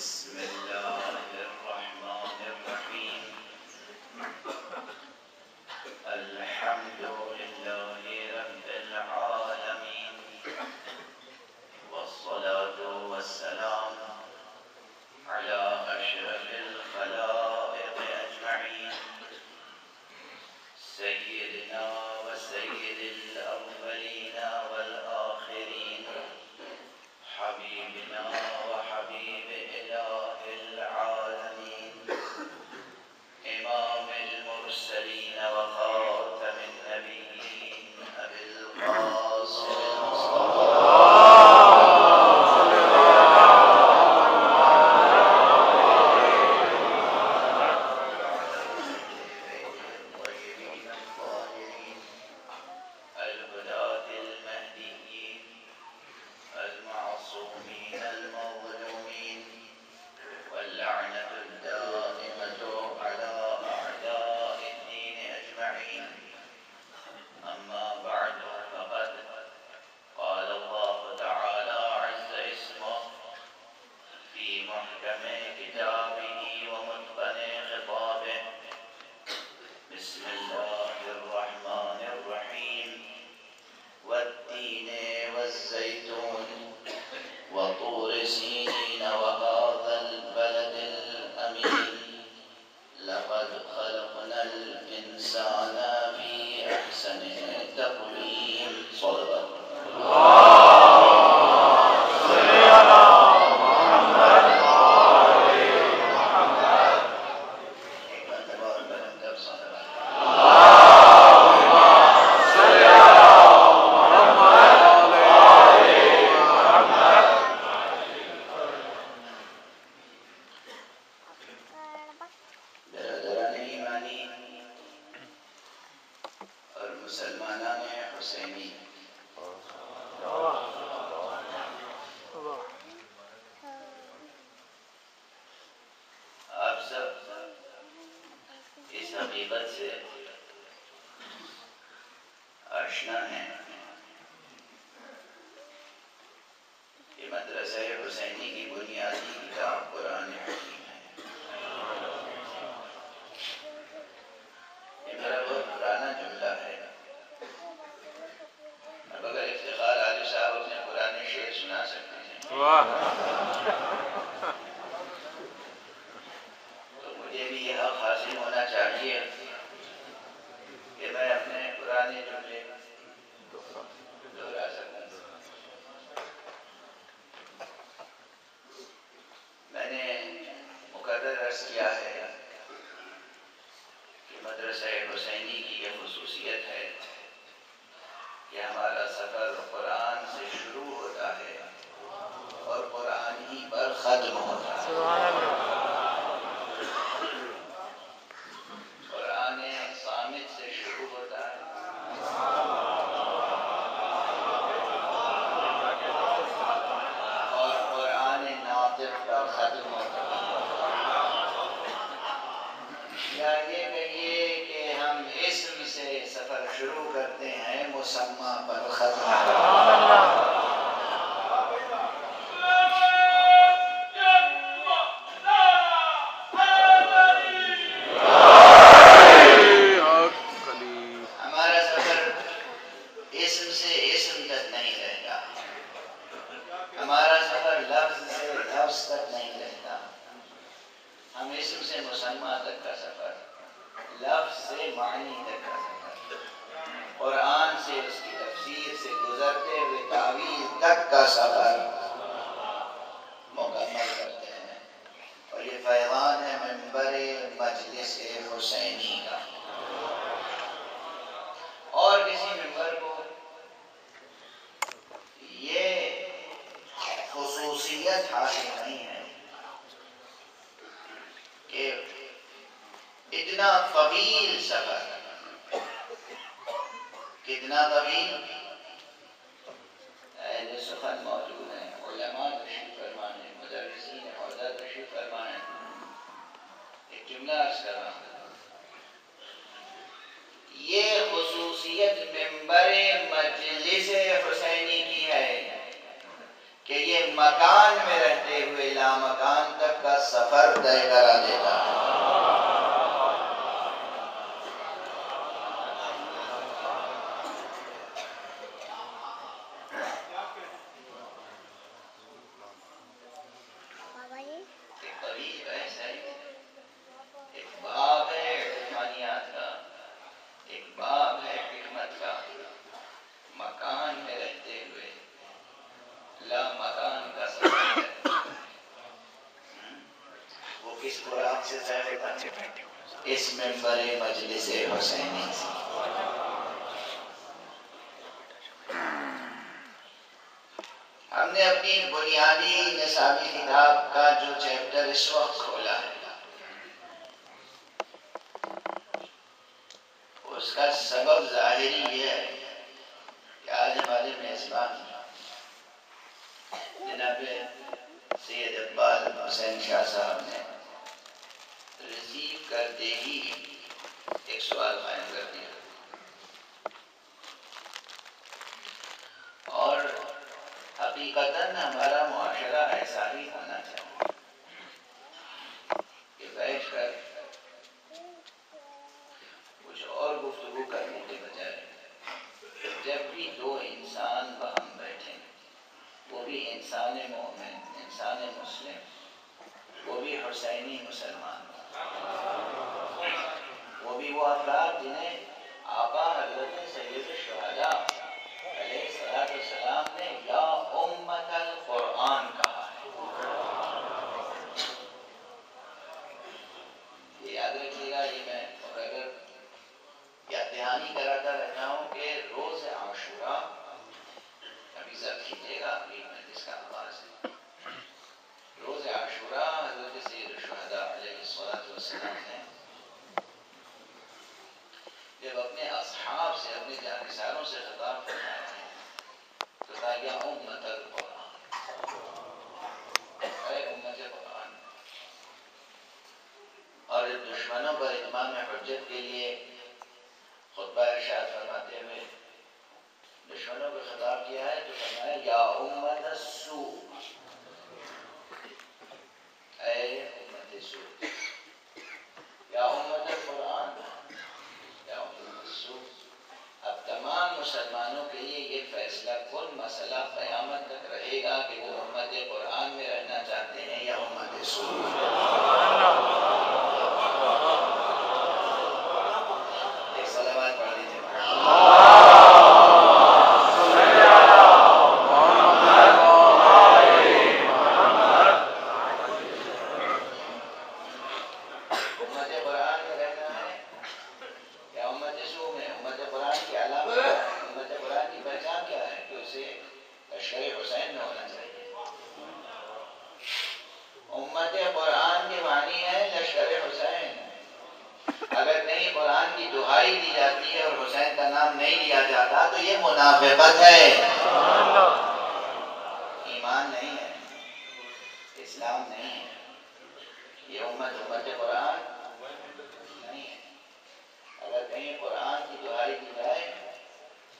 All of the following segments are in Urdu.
بسم الله الرحمن الرحيم الحمد لله رب العالمين والصلاة والسلام على أشرف الخلائق أجمعين سيدنا وسيد الأولين والآخرين حبيبنا وحبيب إله العالمين إمام المرسلين وخاتم النبيين أبي القاسم کہ یہ مکان میں رہتے ہوئے لامکان تک کا سفر طے کرا دیتا ہے۔ ایک طویل بحث ہے، ایک باب ہے عرفانیات کا، ایک باب ہے حکمت کا۔ مکان میں رہتے ہوئے لامکان کا سفر ہے۔ وہ کس قرآن سے ظاہر ہوتا ہے؟ اس منبر مجلس حسینی سے۔ ہم نے اپنی بنیادی نصابی کتاب کا جو چیپٹر اس وقت کھولا ہے، اس کا سبب ظاہری یہ ہے کہ آج ہمارے میزبان جناب سید اقبال حسین شاہ صاحب نے ریسیو کرتے ہی ایک سوال قائم کر دیا، اور حقیقتاً ہمارا معاشرہ ایسا ہی ہونا چاہیے کہ بیٹھ کر کچھ اور گفتگو کرنے کے بجائے جب بھی دو انسان باہم بیٹھیں، وہ بھی انسان مومن، انسان مسلم، وہ بھی حسینی مسلمان، وہ بھی وہ افراد جنہیں آقا حضرت سید الشہداء علیہ الصلوۃ والسلام نے یا امت القرآن کہا ہے۔ یہ یاد رکھیے گا، یہ میں مقرر یا دہانی کراتا رہتا ہوں کہ روز عاشوراء، ابھی ضبط کیجیے گا اپنی مجلس کا آغاز ہے، روز عاشوراء حضرت سید الشہداء علیہ الصلوۃ والسلام نے جب اپنے اصحاب سے، اپنے جانثاروں سے خطاب فرمایا تو کہا یا امت القرآن، اے امت قرآن۔ اور دشمنوں پر اتمام حجت کے لیے خطبہ ارشاد فرماتے ہوئے دشمنوں کو خطاب کیا ہے تو فرمایا یا امت السوء، اے امت سوء، یا امت القرآن، یا امت السوء۔ اب تمام مسلمانوں کے لیے یہ فیصلہ کن مسئلہ قیامت تک رہے گا کہ وہ امت قرآن میں رہنا چاہتے ہیں یا امت سوء۔ ایک صلوات پڑھ دیجیے۔ منافقت ہے، ایمان نہیں ہے، اسلام نہیں ہے، یہ امت قرآن نہیں ہے۔ اگر کہیں قرآن کی دہائی دی جائے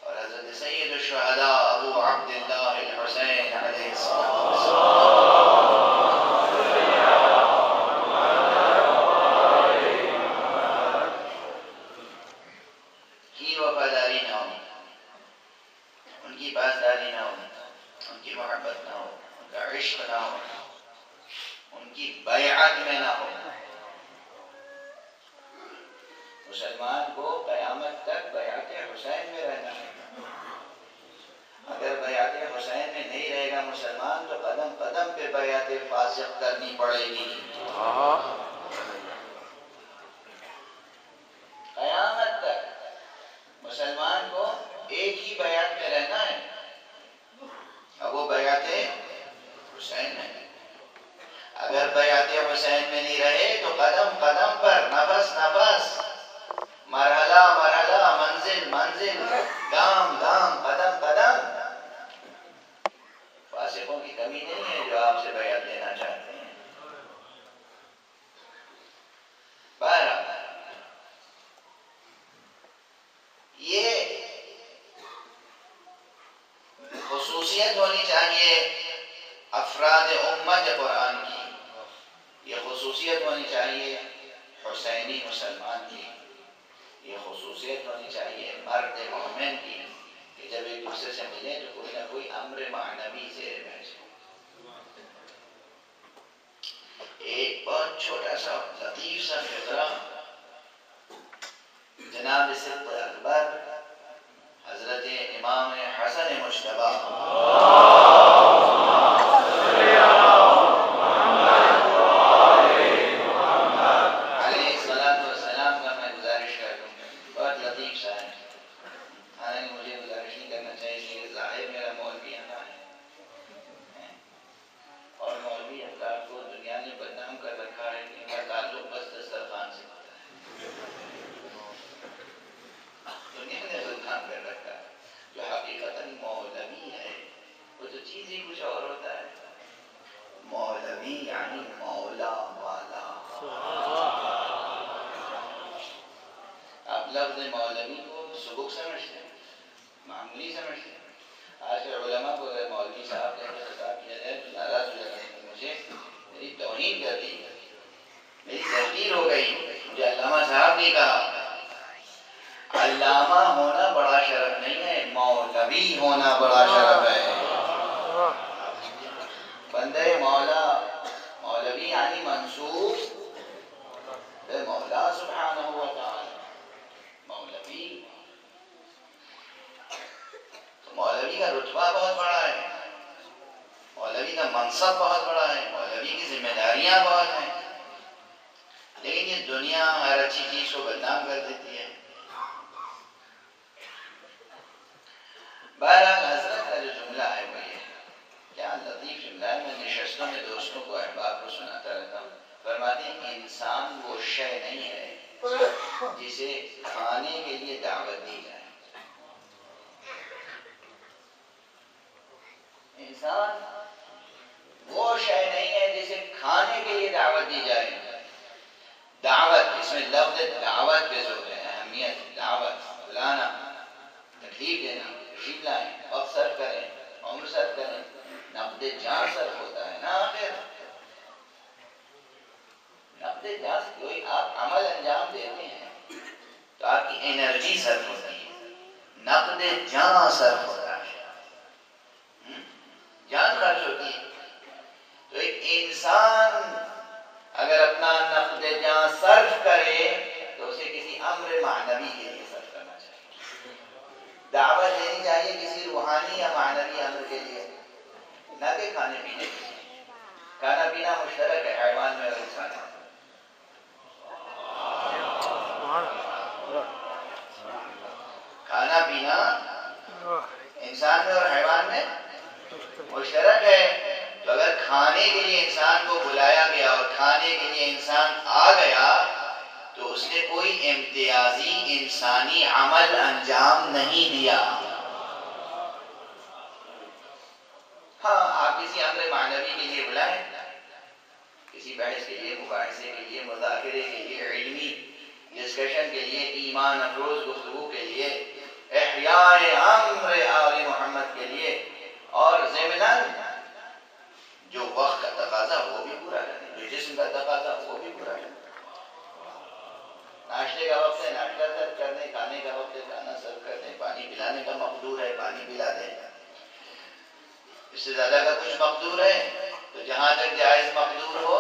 اور حضرت سید الشہداء ابو عبداللہ الحسین علیہ السلام کی وفاداری نہ ہو، ان کی پاسداری نہ ہو، ان کی محبت نہ ہو، ان کا عشق نہ ہو، ان کی بیعت میں نہ ہو، مسلمان کو قیامت تک بیعت حسین میں رہنا ہے۔ اگر بیعت حسین میں نہیں رہے گا مسلمان تو قدم قدم پہ بیعت فاسق کرنی پڑے گی۔ قیامت تک مسلمان کو ایک ہی بیعت میں رہنا ہے، اب وہ بیعت حسین ہے۔ اگر بیعت حسین میں نہیں رہے تو قدم قدم پر، نفس نفس، مرحلہ مرحلہ، منزل منزل، گام گام، قدم قدم، فاسقوں کی کمی نہیں ہے جو آپ سے بیعت لینا چاہتے ہیں۔ بہرحال یہ خصوصیت ہونی چاہیے افراد امت قرآن کی یہ خصوصیت ہونی چاہیے، حسینی مسلمان کی یہ خصوصیت ہونی چاہیے، مرد مومن کی، کہ جب ایک دوسرے سے ملے تو کوئی نہ کوئی امر معنوی زیر بحث ہو۔ ایک بہت چھوٹا سا لطیف سا فقرہ جناب صدق اکبر حضرت امام حسن مجتبی علیہ السلام کا میں گزارش کر دوں، بہت لطیف سا ہے، حالانکہ مجھے گزارش نہیں کرنا چاہیے اس لیے ظاہر میرا مولوی آنا ہے، اور مولوی افراد کو دنیا نے بدنام کر رکھا ہے کہ ان کا تعلق بس دسترخوان سے ہوتا ہے، دنیا نے بدنام کر رکھا ہے، جو حقیقتاً مولوی ہے وہ تو چیز ہی کچھ اور ہوتا ہے، مولوی یعنی مولا والا۔ آپ لفظ مولوی کو سبک سمجھتے ہیں، معمولی سمجھتے ہیں، آج کے علماء کو اگر مولوی صاحب کہہ کے خطاب کیا جائے تو ناراض ہو جاتے ہیں، مجھے میری توہین کر دی، میری تحقیر ہو گئی، مجھے علامہ صاحب نے کہا۔ علامہ ہونا بڑا شرف نہیں ہے، مولوی ہونا بڑا شرف ہے۔ بندے مولا، مولوی یعنی منسوب مولا سبحانہ و تعالی، مولوی، تو مولوی کا رتبہ بہت بڑا ہے، مولوی کا منصب بہت بڑا ہے، مولوی کی ذمہ داریاں بہت ہیں، لیکن یہ دنیا ہر اچھی چیز کو بدنام کر دیتی ہے۔ بہرحال حضرت کا جو جملہ ہے وہ یہ ہے، کیا لطیف جملہ ہے، میں نشستوں میں دوستوں کو احباب کو سناتا رہتا ہوں، فرماتے ہیں کہ انسان وہ شے نہیں ہے جسے کھانے کے لیے دعوت دی جائے، انسان وہ شے نہیں ہے جسے کھانے کے لیے دعوت دی جائے۔ دعوت، اس میں لفظ دعوت پہ زور ہے، اہمیت، دعوت، بلانا، تکلیف دینا، تشریف لائیں، وقت صرف کریں، عمر صرف کریں، نقد جان صرف ہوتا ہے نا، آخر نقد جان، کوئی آپ عمل انجام دیتے ہیں تو آپ کی انرجی صرف ہوتی ہے، نقد جان صرف ہوتا ہے، جان خرچ ہوتی ہے، تو ایک انسان اگر اپنا نقد جان صرف کرے تو اسے کسی امر معنوی کے لیے صرف کرنا چاہیے، دعوت دینی چاہیے کسی روحانی یا معنوی امر کے لیے، نہ کہ کھانے پینے کے لیے۔ کھانا پینا مشترک ہے حیوان میں اور انسان میں، کھانا پینا انسان میں اور حیوان میں مشترک ہے، تو اگر کھانے کے لیے انسان کو بلایا گیا اور کھانے کے لیے انسان آ گیا تو اس نے کوئی امتیازی انسانی عمل انجام نہیں دیا۔ ہاں، آپ کسی امر معنوی کے لیے بلائیں، کسی بحث کے لیے، مباحثے کے لیے، مذاکرے کے لیے، علمی ڈسکشن کے لیے، ایمان افروز گفتگو کے لیے، احیاء امر آل محمد کے لیے، اور ضمناً جو وقت کا تقاضا وہ بھی پورا کریں، جو جسم کا تقاضا وہ بھی پورا کریں۔ ناشتے کا وقت ہے ناشتہ سرو کر دیں، کھانے کا وقت ہے کھانا سرو کر دیں، پانی پلانے کا مقدور ہے پانی پلا دیں، اس سے زیادہ کا کچھ مقدور ہے تو جہاں تک جائز مقدور ہو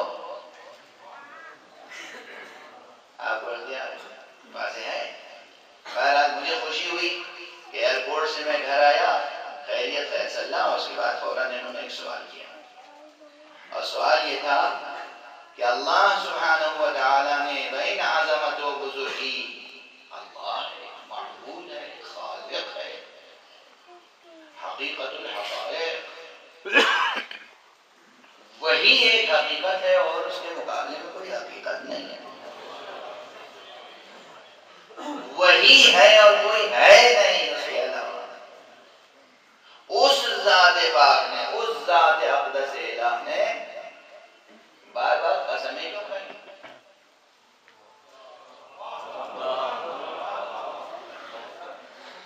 آپ پڑھ دیا، واضح ہے۔ بہرحال مجھے خوشی ہوئی کہ ایئرپورٹ سے میں گھر آیا، خیریت خیر صلی اللہ، اور اس کے بعد فوراً انہوں نے ایک سوال کیا، اور سوال یہ تھا کہ اللہ سبحانہ و تعالیٰ نے بین عظمت و بزرگی، اللہ ہے، معبود ہے، خالق ہے، حقیقت الحقائق، وہی ایک حقیقت ہے اور اس کے مقابلے میں کوئی حقیقت نہیں ہے، وہی ہے اور کوئی ہے نہیں اس کے علاوہ۔ اس ذات پاک نے، اس ذات اقدس الہ نے بار بار قسمیں کیوں کھائی؟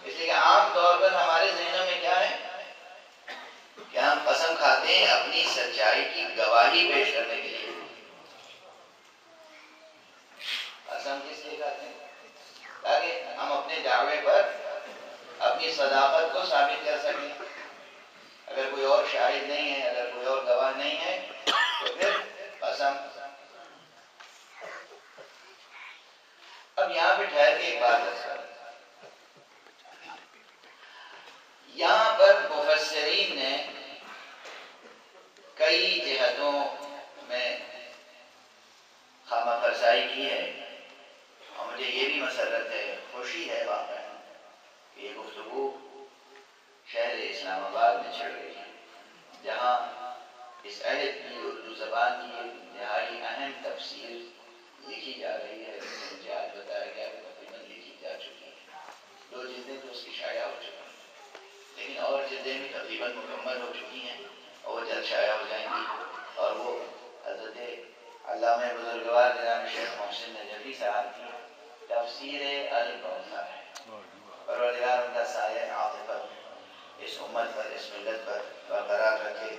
اس لیے کہ عام طور پر ہمارے ذہنوں میں کیا ہے کہ ہم قسم کھاتے ہیں اپنی سچائی گواہی پیش کرنے کے لیے. قسم کس لیے کہتے ہیں؟ تاکہ ہم اپنے دعوے پر اپنی صداقت کو ثابت کر سکیں. اگر کوئی اور شاہد نہیں ہے، اگر کوئی اور گواہ نہیں ہے تو پھر قسم. اب یہاں پہ ٹھہر کے ایک بات ہے. یہاں پر مفسرین نے کئی جہتوں میں خامہ فرسائی کی ہے، اور مجھے یہ بھی مسرت ہے، خوشی ہے واقعا کہ یہ گفتگو شہر اسلام آباد میں چھڑ رہی ہے، جہاں اس عہد کی اردو زبان کی ایک نہائی اہم تفسیر لکھی جا رہی ہے. مجھے آج بتایا گیا کہ تقریباً لکھی جا چکی ہے، 2 جلدیں تو اس کی شائع ہو چکی ہیں، لیکن اور جلدیں بھی تقریباً مکمل ہو چکی ہیں اور وہ جلد شائع ہو جائیں گی. اور وہ حضرت علامہ بزرگوار جناب شیخ محسن نجفی صاحب کی تفسیر الکوثر ہے. پروردگار ان کا سایہ عاطفت اس امت پر، اس ملت پر برقرار رکھے.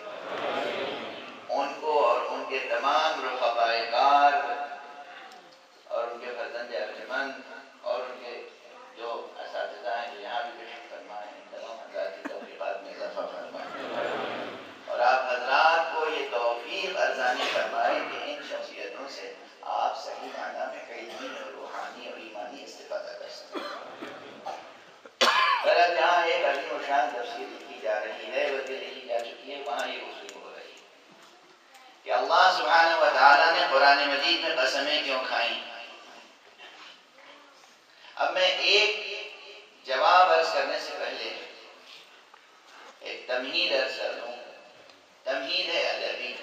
ان کو اور ان کے تمام رفقائے کار اور ان کے فرزند ارجمند اور ان کے جو اساتذہ ہیں جو یہاں بھی تشریف فرمائے ہیں، تمام حضرات کی توفیقات میں اضافہ فرمائے، اور آپ حضرات کو یہ توفیق ارزانی فرمائے کہ ان شخصیتوں سے آپ صحیح معنی میں علمی اور روحانی اور ایمانی استفادہ کر سکیں. اگر جہاں ایک عظیم و شان تفسیر لکھی جا رہی ہے، بلکہ لکھی جا چکی ہے، وہاں یہ گفتگو ہو رہی ہے کہ اللہ سبحانہ و تعالیٰ نے قرآن مجید میں قسمیں کیوں کھائیں. اب میں ایک جواب عرض کرنے سے پہلے ایک تمہید عرض کر دوں. تمہید ہے ادبی.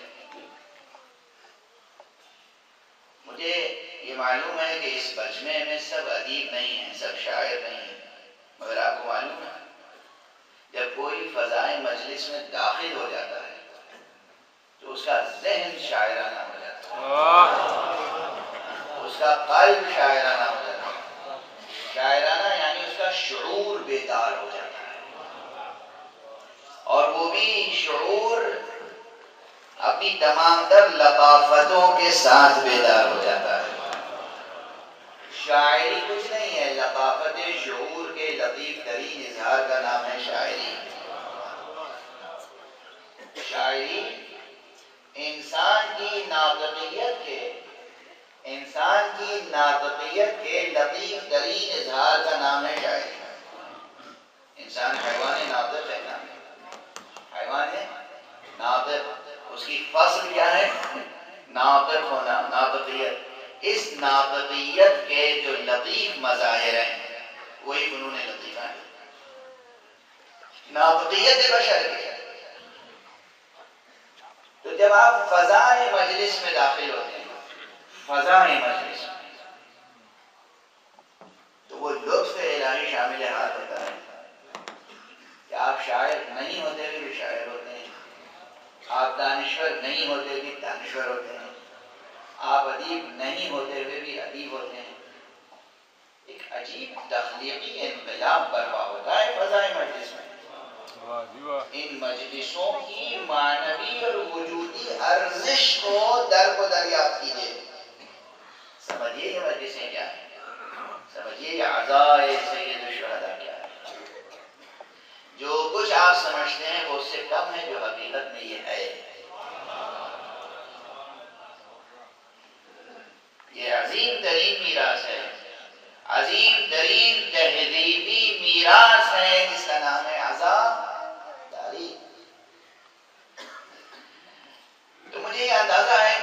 مجھے یہ معلوم ہے کہ اس مجمع میں سب ادیب نہیں ہیں، سب شاعر نہیں ہیں، مگر آپ کو معلوم ہے جب کوئی فضائے مجلس میں داخل ہو جاتا ہے تو اس کا ذہن شاعرانہ ہو جاتا ہے، اس کا قلب شاعرانہ ہو جاتا ہے. شاعرانہ یعنی اس کا شعور بیدار ہو جاتا ہے، اور وہ بھی شعور اپنی تمام تر لطافتوں کے ساتھ بیدار ہو جاتا ہے. شاعری کچھ نہیں ہے، لطافت شعور کے لطیف ترین اظہار کا نام ہے شاعری. شاعری انسان کی ناطقیت کے لطیف ترین اظہار کا نام ہے شاعری. انسان حیوان ناطق ہے نا، حیوان ہے ناطق. اس کی فصل کیا ہے؟ ناطق ہونا، ناطقیت. اس ناطقیت کے جو لطیف مظاہر ہیں وہی فنون لطیفہ ہیں. ناطقیت بشر کی. تو جب آپ فضائے مجلس میں داخل ہوتے ہیں، فضائے مجلس میں، تو وہ لطف الہی شامل حال ہوتا ہے کہ آپ شاعر نہیں ہوتے ہوئے بھی شاعر ہوتے ہیں، آپ دانشور نہیں ہوتے بھی دانشور ہوتے ہیں، آپ ادیب نہیں ہوتے ہوئے بھی ادیب ہوتے ہیں. ایک عجیب تخلیقی انقلاب برپا ہوتا ہے فضائے مجلس میں. ان مجلسوں کی معنوی اور وجودی ارزش کو دریافت کیجیے. سمجھیے یہ مجلسیں کیا ہیں، سمجھیے یہ عزائے سید الشہداء کیا ہے. جو کچھ آپ سمجھتے ہیں وہ اس سے کم ہے جو حقیقت میں یہ ہے. یہ عظیم ترین میراث ہے، عظیم ترین تہذیبی میراث ہے جس کا نام ہے عزاداری. تو مجھے یہ اندازہ ہے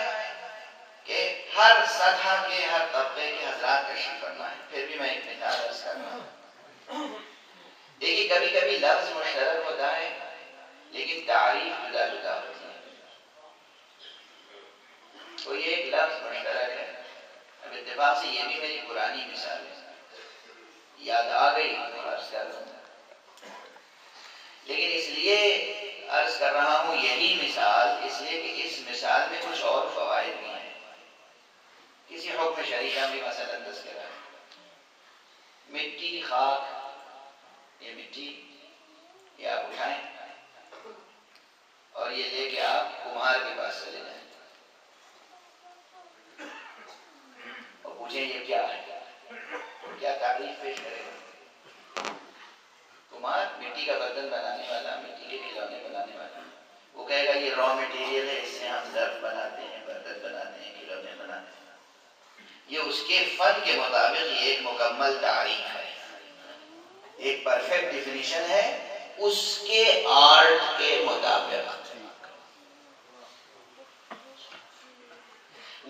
کہ ہر سطح کے، ہر طبقے کے حضرات تشریف فرما ہے. پھر بھی میں ایک مثال عرض کرنا. دیکھیے کبھی کبھی لفظ مشترک ہوتا ہے لیکن تعریف جدا جدا ہوتی ہے. کوئی ایک لفظ مشترک ہے، اب اتفاق سے یہ بھی میری پرانی مثال ہے، یاد آ گئی تو عرض کر رہا ہوں. لیکن اس لیے عرض کر رہا ہوں یہی مثال، اس لیے کہ اس مثال میں کچھ اور فوائد بھی ہیں. کسی حکم شریعہ بھی مثلا تذکرہ ہے. مٹی، خاک، یہ مٹی یہ آپ اٹھائیں، اور یہ لے کے آپ کمہار کے پاس چلے جائیں اور پوچھیں یہ کیا ہے، کیا تعریف پیش کرے گا؟ کمہار مٹی کا برتن بنانے والا، مٹی کے کھلونے بنانے والا، وہ کہے گا یہ را مٹیریل ہے، اس سے ہم ظرف بناتے ہیں، برتن بناتے ہیں، کھلونے بناتے ہیں۔ یہ اس کے فن کے مطابق یہ ایک مکمل تعریف ہے، ایک پرفیکٹ ڈیفینیشن ہے اس کے آرٹ کے مطابق۔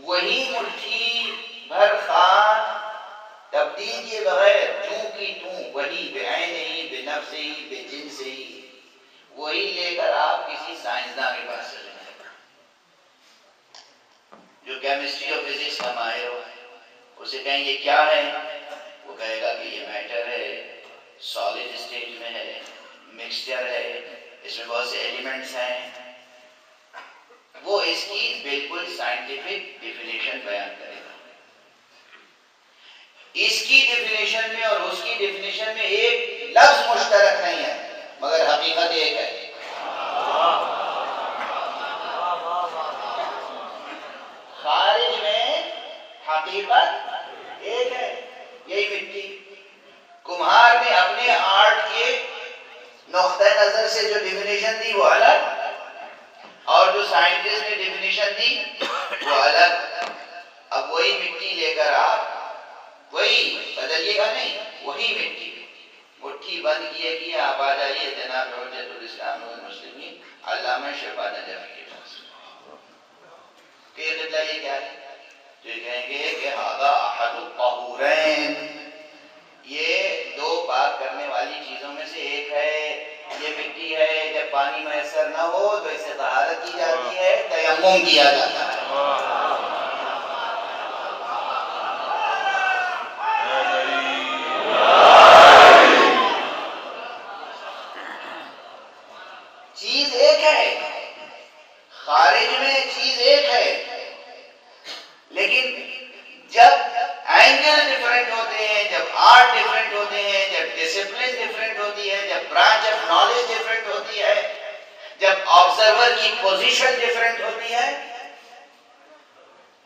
وہی مٹھی بھر خاک تبدیل کیے بغیر توں کی توں، وہی بعین ہی، بنفس ہی، بجنس ہی، وہی لے کر آپ کسی سائنسداں کے پاس چلے جائیں جو کیمسٹری اور فزکس کا ماہر ہو، اسے کہیں یہ کیا ہے، وہ کہے گا کہ یہ میٹر ہے، سالڈ اسٹیج میں ہے، مکسچر ہے، اس میں بہت سے ایلیمنٹس ہیں، وہ اس کی بالکل سائنٹیفک ڈیفینیشن بیان کرے گا۔ اس کی ڈیفینیشن میں اور اس کی ڈیفینیشن میں ایک لفظ مشترک نہیں ہے، مگر حقیقت ایک ہے۔ خارج میں حقیقت ایک ہے، یہی مٹی۔ کمہار نے اپنے آرٹ کے نقطہ نظر سے جو ڈیفینیشن دی وہ الگ، اور جو سائنٹسٹ نے ڈیفینیشن دی وہ الگ۔ اب وہی مٹی لے کر آپ وہی بدلیے گا نہیں، وہی مٹھی بند کیے آپ آ جائیے جناب حجت الاسلام والمسلمین علامہ شفاعت نجفی کے پاس کہ قبلہ یہ کیا ہے، تو یہ کہیں گے کہ ھذا احد الطہورین، یہ دو پاک کرنے والی چیزوں میں سے ایک ہے، یہ مٹی ہے، جب پانی میسر نہ ہو تو اس سے طہارت کی جاتی ہے، تیمم کیا جاتا ہے۔ چیز ایک ہے، خارج میں چیز ایک ہے، لیکن جب اینگل ڈیفرنٹ ہوتے ہیں، جب آرٹ ڈیفرنٹ ہوتے ہیں، جب ڈسپلن ڈیفرنٹ ہوتی ہے، جب برانچ آف نالج ڈیفرنٹ ہوتی ہے، جب آبزرور کی پوزیشن ڈیفرنٹ ہوتی ہے،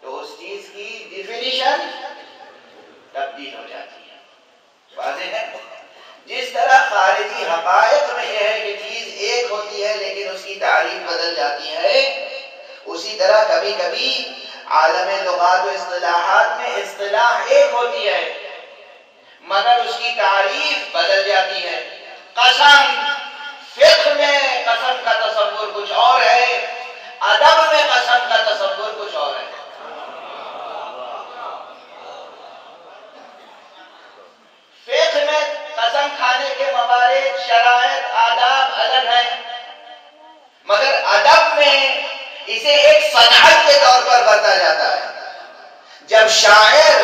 تو اس چیز کی ڈیفینیشن تبدیل ہو جاتی ہے۔ واضح ہے؟ جس طرح خارجی حقائق میں یہ ہے کہ چیز ایک ہوتی ہے لیکن اس کی تعریف بدل جاتی ہے، اسی طرح کبھی کبھی عالم لغات و اصطلاحات میں اصطلاح ایک ہوتی ہے مگر اس کی تعریف بدل جاتی ہے۔ قسم، فقہ میں قسم کا تصور کچھ اور ہے، ادب میں قسم کا تصور کچھ اور ہے۔ فقہ میں قسم کھانے کے موارد، شرائط، آداب الگ ہیں، مگر ادب میں اسے ایک صنعت کے طور پر برتا جاتا ہے۔ جب شاعر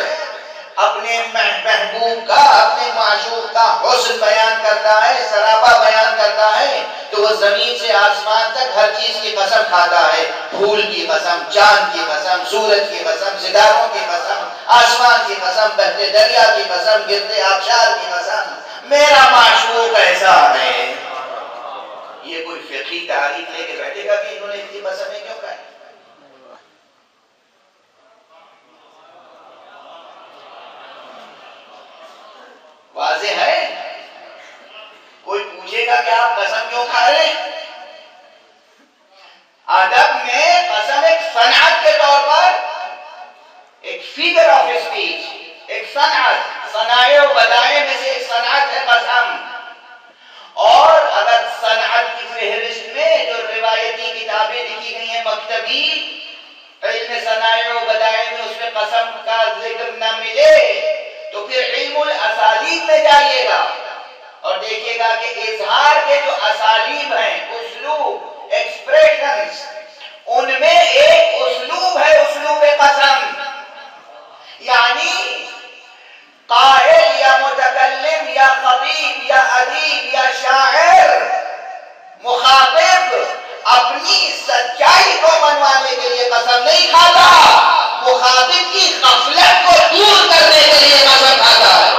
اپنے محبوب کا، اپنے معشوق کا حسن بیان کرتا ہے، سراپا بیان کرتا ہے، تو وہ زمین سے آسمان تک ہر چیز کی قسم کھاتا ہے، پھول کی قسم، چاند کی قسم، سورج کی قسم، ستاروں کی قسم، آسمان کی قسم، بہتے دریا کی قسم، گرتے آبشار کی قسم، میرا معشوق ایسا ہے۔ یہ کوئی فقہی تعریف لے کے بیٹھے گا کہ انہوں نے اتنی قسمیں کیوں کھائی؟ واضح ہے؟ کوئی پوچھے گا کہ آپ قسم کیوں کھا رہے ہیں؟ ادب میں قسم ایک صنعت کے طور پر، ایک فگر آف اسپیچ، ایک صنعت، صنائع و بدائع میں سے ایک صنعت ہے قسم۔ اور اگر صنعت کی فہرست میں جو روایتی کتابیں لکھی گئی ہیں مکتبی علم صنائع و بدائع میں، اس میں قسم کا ذکر نہ ملے تو پھر علم الاسالیب میں جائیے گا اور دیکھیے گا کہ اظہار کے جو اسالیب ہیں، اسلوب، ایکسپریشنز، ان میں ایک اسلوب ہے، اسلوب قسم، یعنی قائل یا متکلم یا خطیب یا ادیب یا شاعر، مخاطب اپنی سچائی کو منوانے کے لیے قسم نہیں کھاتا، مخاطب کی غفلت کو دور کرنے کے لیے قسم کھاتا ہے۔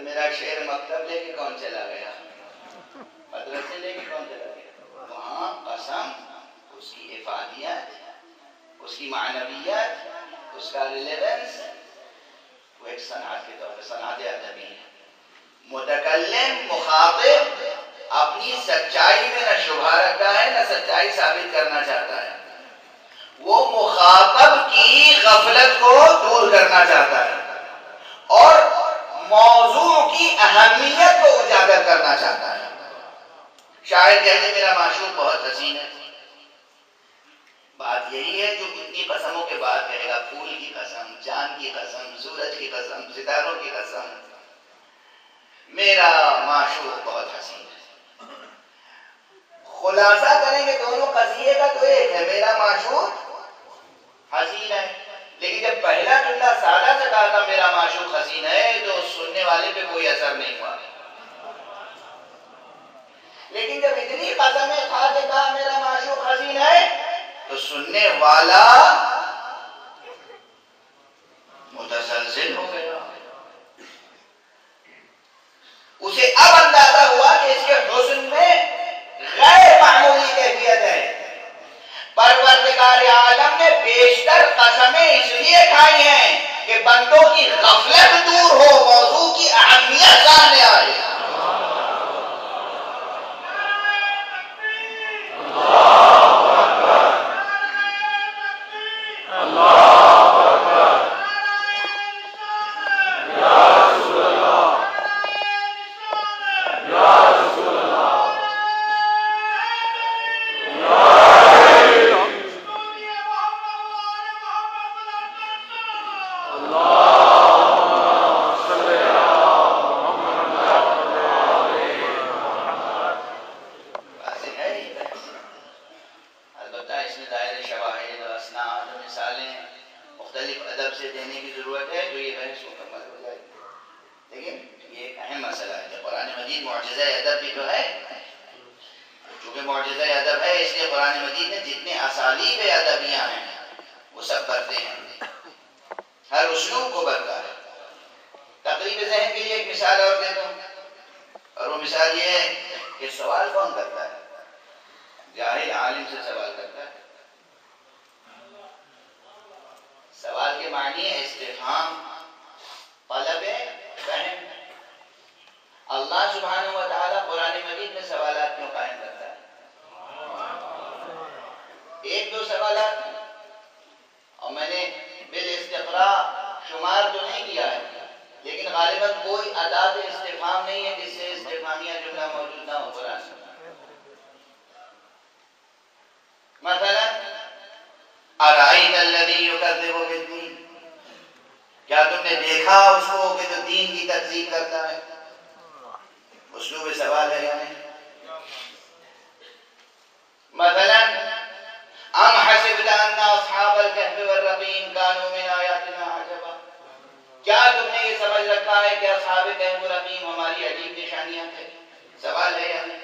میرا شعر مکتب لے کے کون چلا گیا؟ مدرسے لے کے کون چلا گیا؟ وہاں قسم، اس کی افادیت، اس کی معنویت، اس کا ریلیونس، وہ ایک صنعت کے طور پر صنعت ادبی ہے. متکلم مخاطب اپنی سچائی میں نہ شبہ رکھتا ہے نہ سچائی ثابت کرنا چاہتا ہے، وہ مخاطب کی غفلت کو دور کرنا چاہتا ہے اور موضوع کی اہمیت کو اجاگر کرنا چاہتا ہے. شاعر کہتے میرا معشوق بہت حسین ہے. بات یہی ہے جو اتنی قسموں کے بعد کہے گا، پھول کی قسم، چاند کی قسم، سورج کی قسم، ستاروں کی قسم، میرا معشوق بہت حسین ہے. خلاصہ کریں گے دونوں قضیے کا تو ایک ہے، میرا معشوق حسین ہے. لیکن جب پہلا جملہ سادہ سے کہا تھا میرا معشوق حسین ہے تو سننے والے پہ کوئی اثر نہیں ہوا. لیکن جب اتنی قسمیں کھا کے کہا میرا معشوق حسین ہے تو سننے والا متزلزل ہو گیا. اسے اب اندازہ ہوا کہ اس کے حسن میں غیر معمولی کیفیت ہے. پروردگار عالم نے بیشتر قسمیں اس لیے کھائی ہیں کہ بندوں کی غفلت دور ہو، موضوع کی اہمیت سامنے آئے. کیا تم نے دیکھا اس کو کہ جو دین کی تکذیب کرتا ہے؟ اسلوب سوال ہے یا نہیں؟ مثلا ام حسبت ان اصحاب الكهف والرقیم كانوا من آیاتنا عجبا، کیا تم نے یہ سمجھ رکھا ہے کہ اصحاب کہف و رقیم ہماری عجیب نشانیاں تھے؟ سوال ہے یا نہیں؟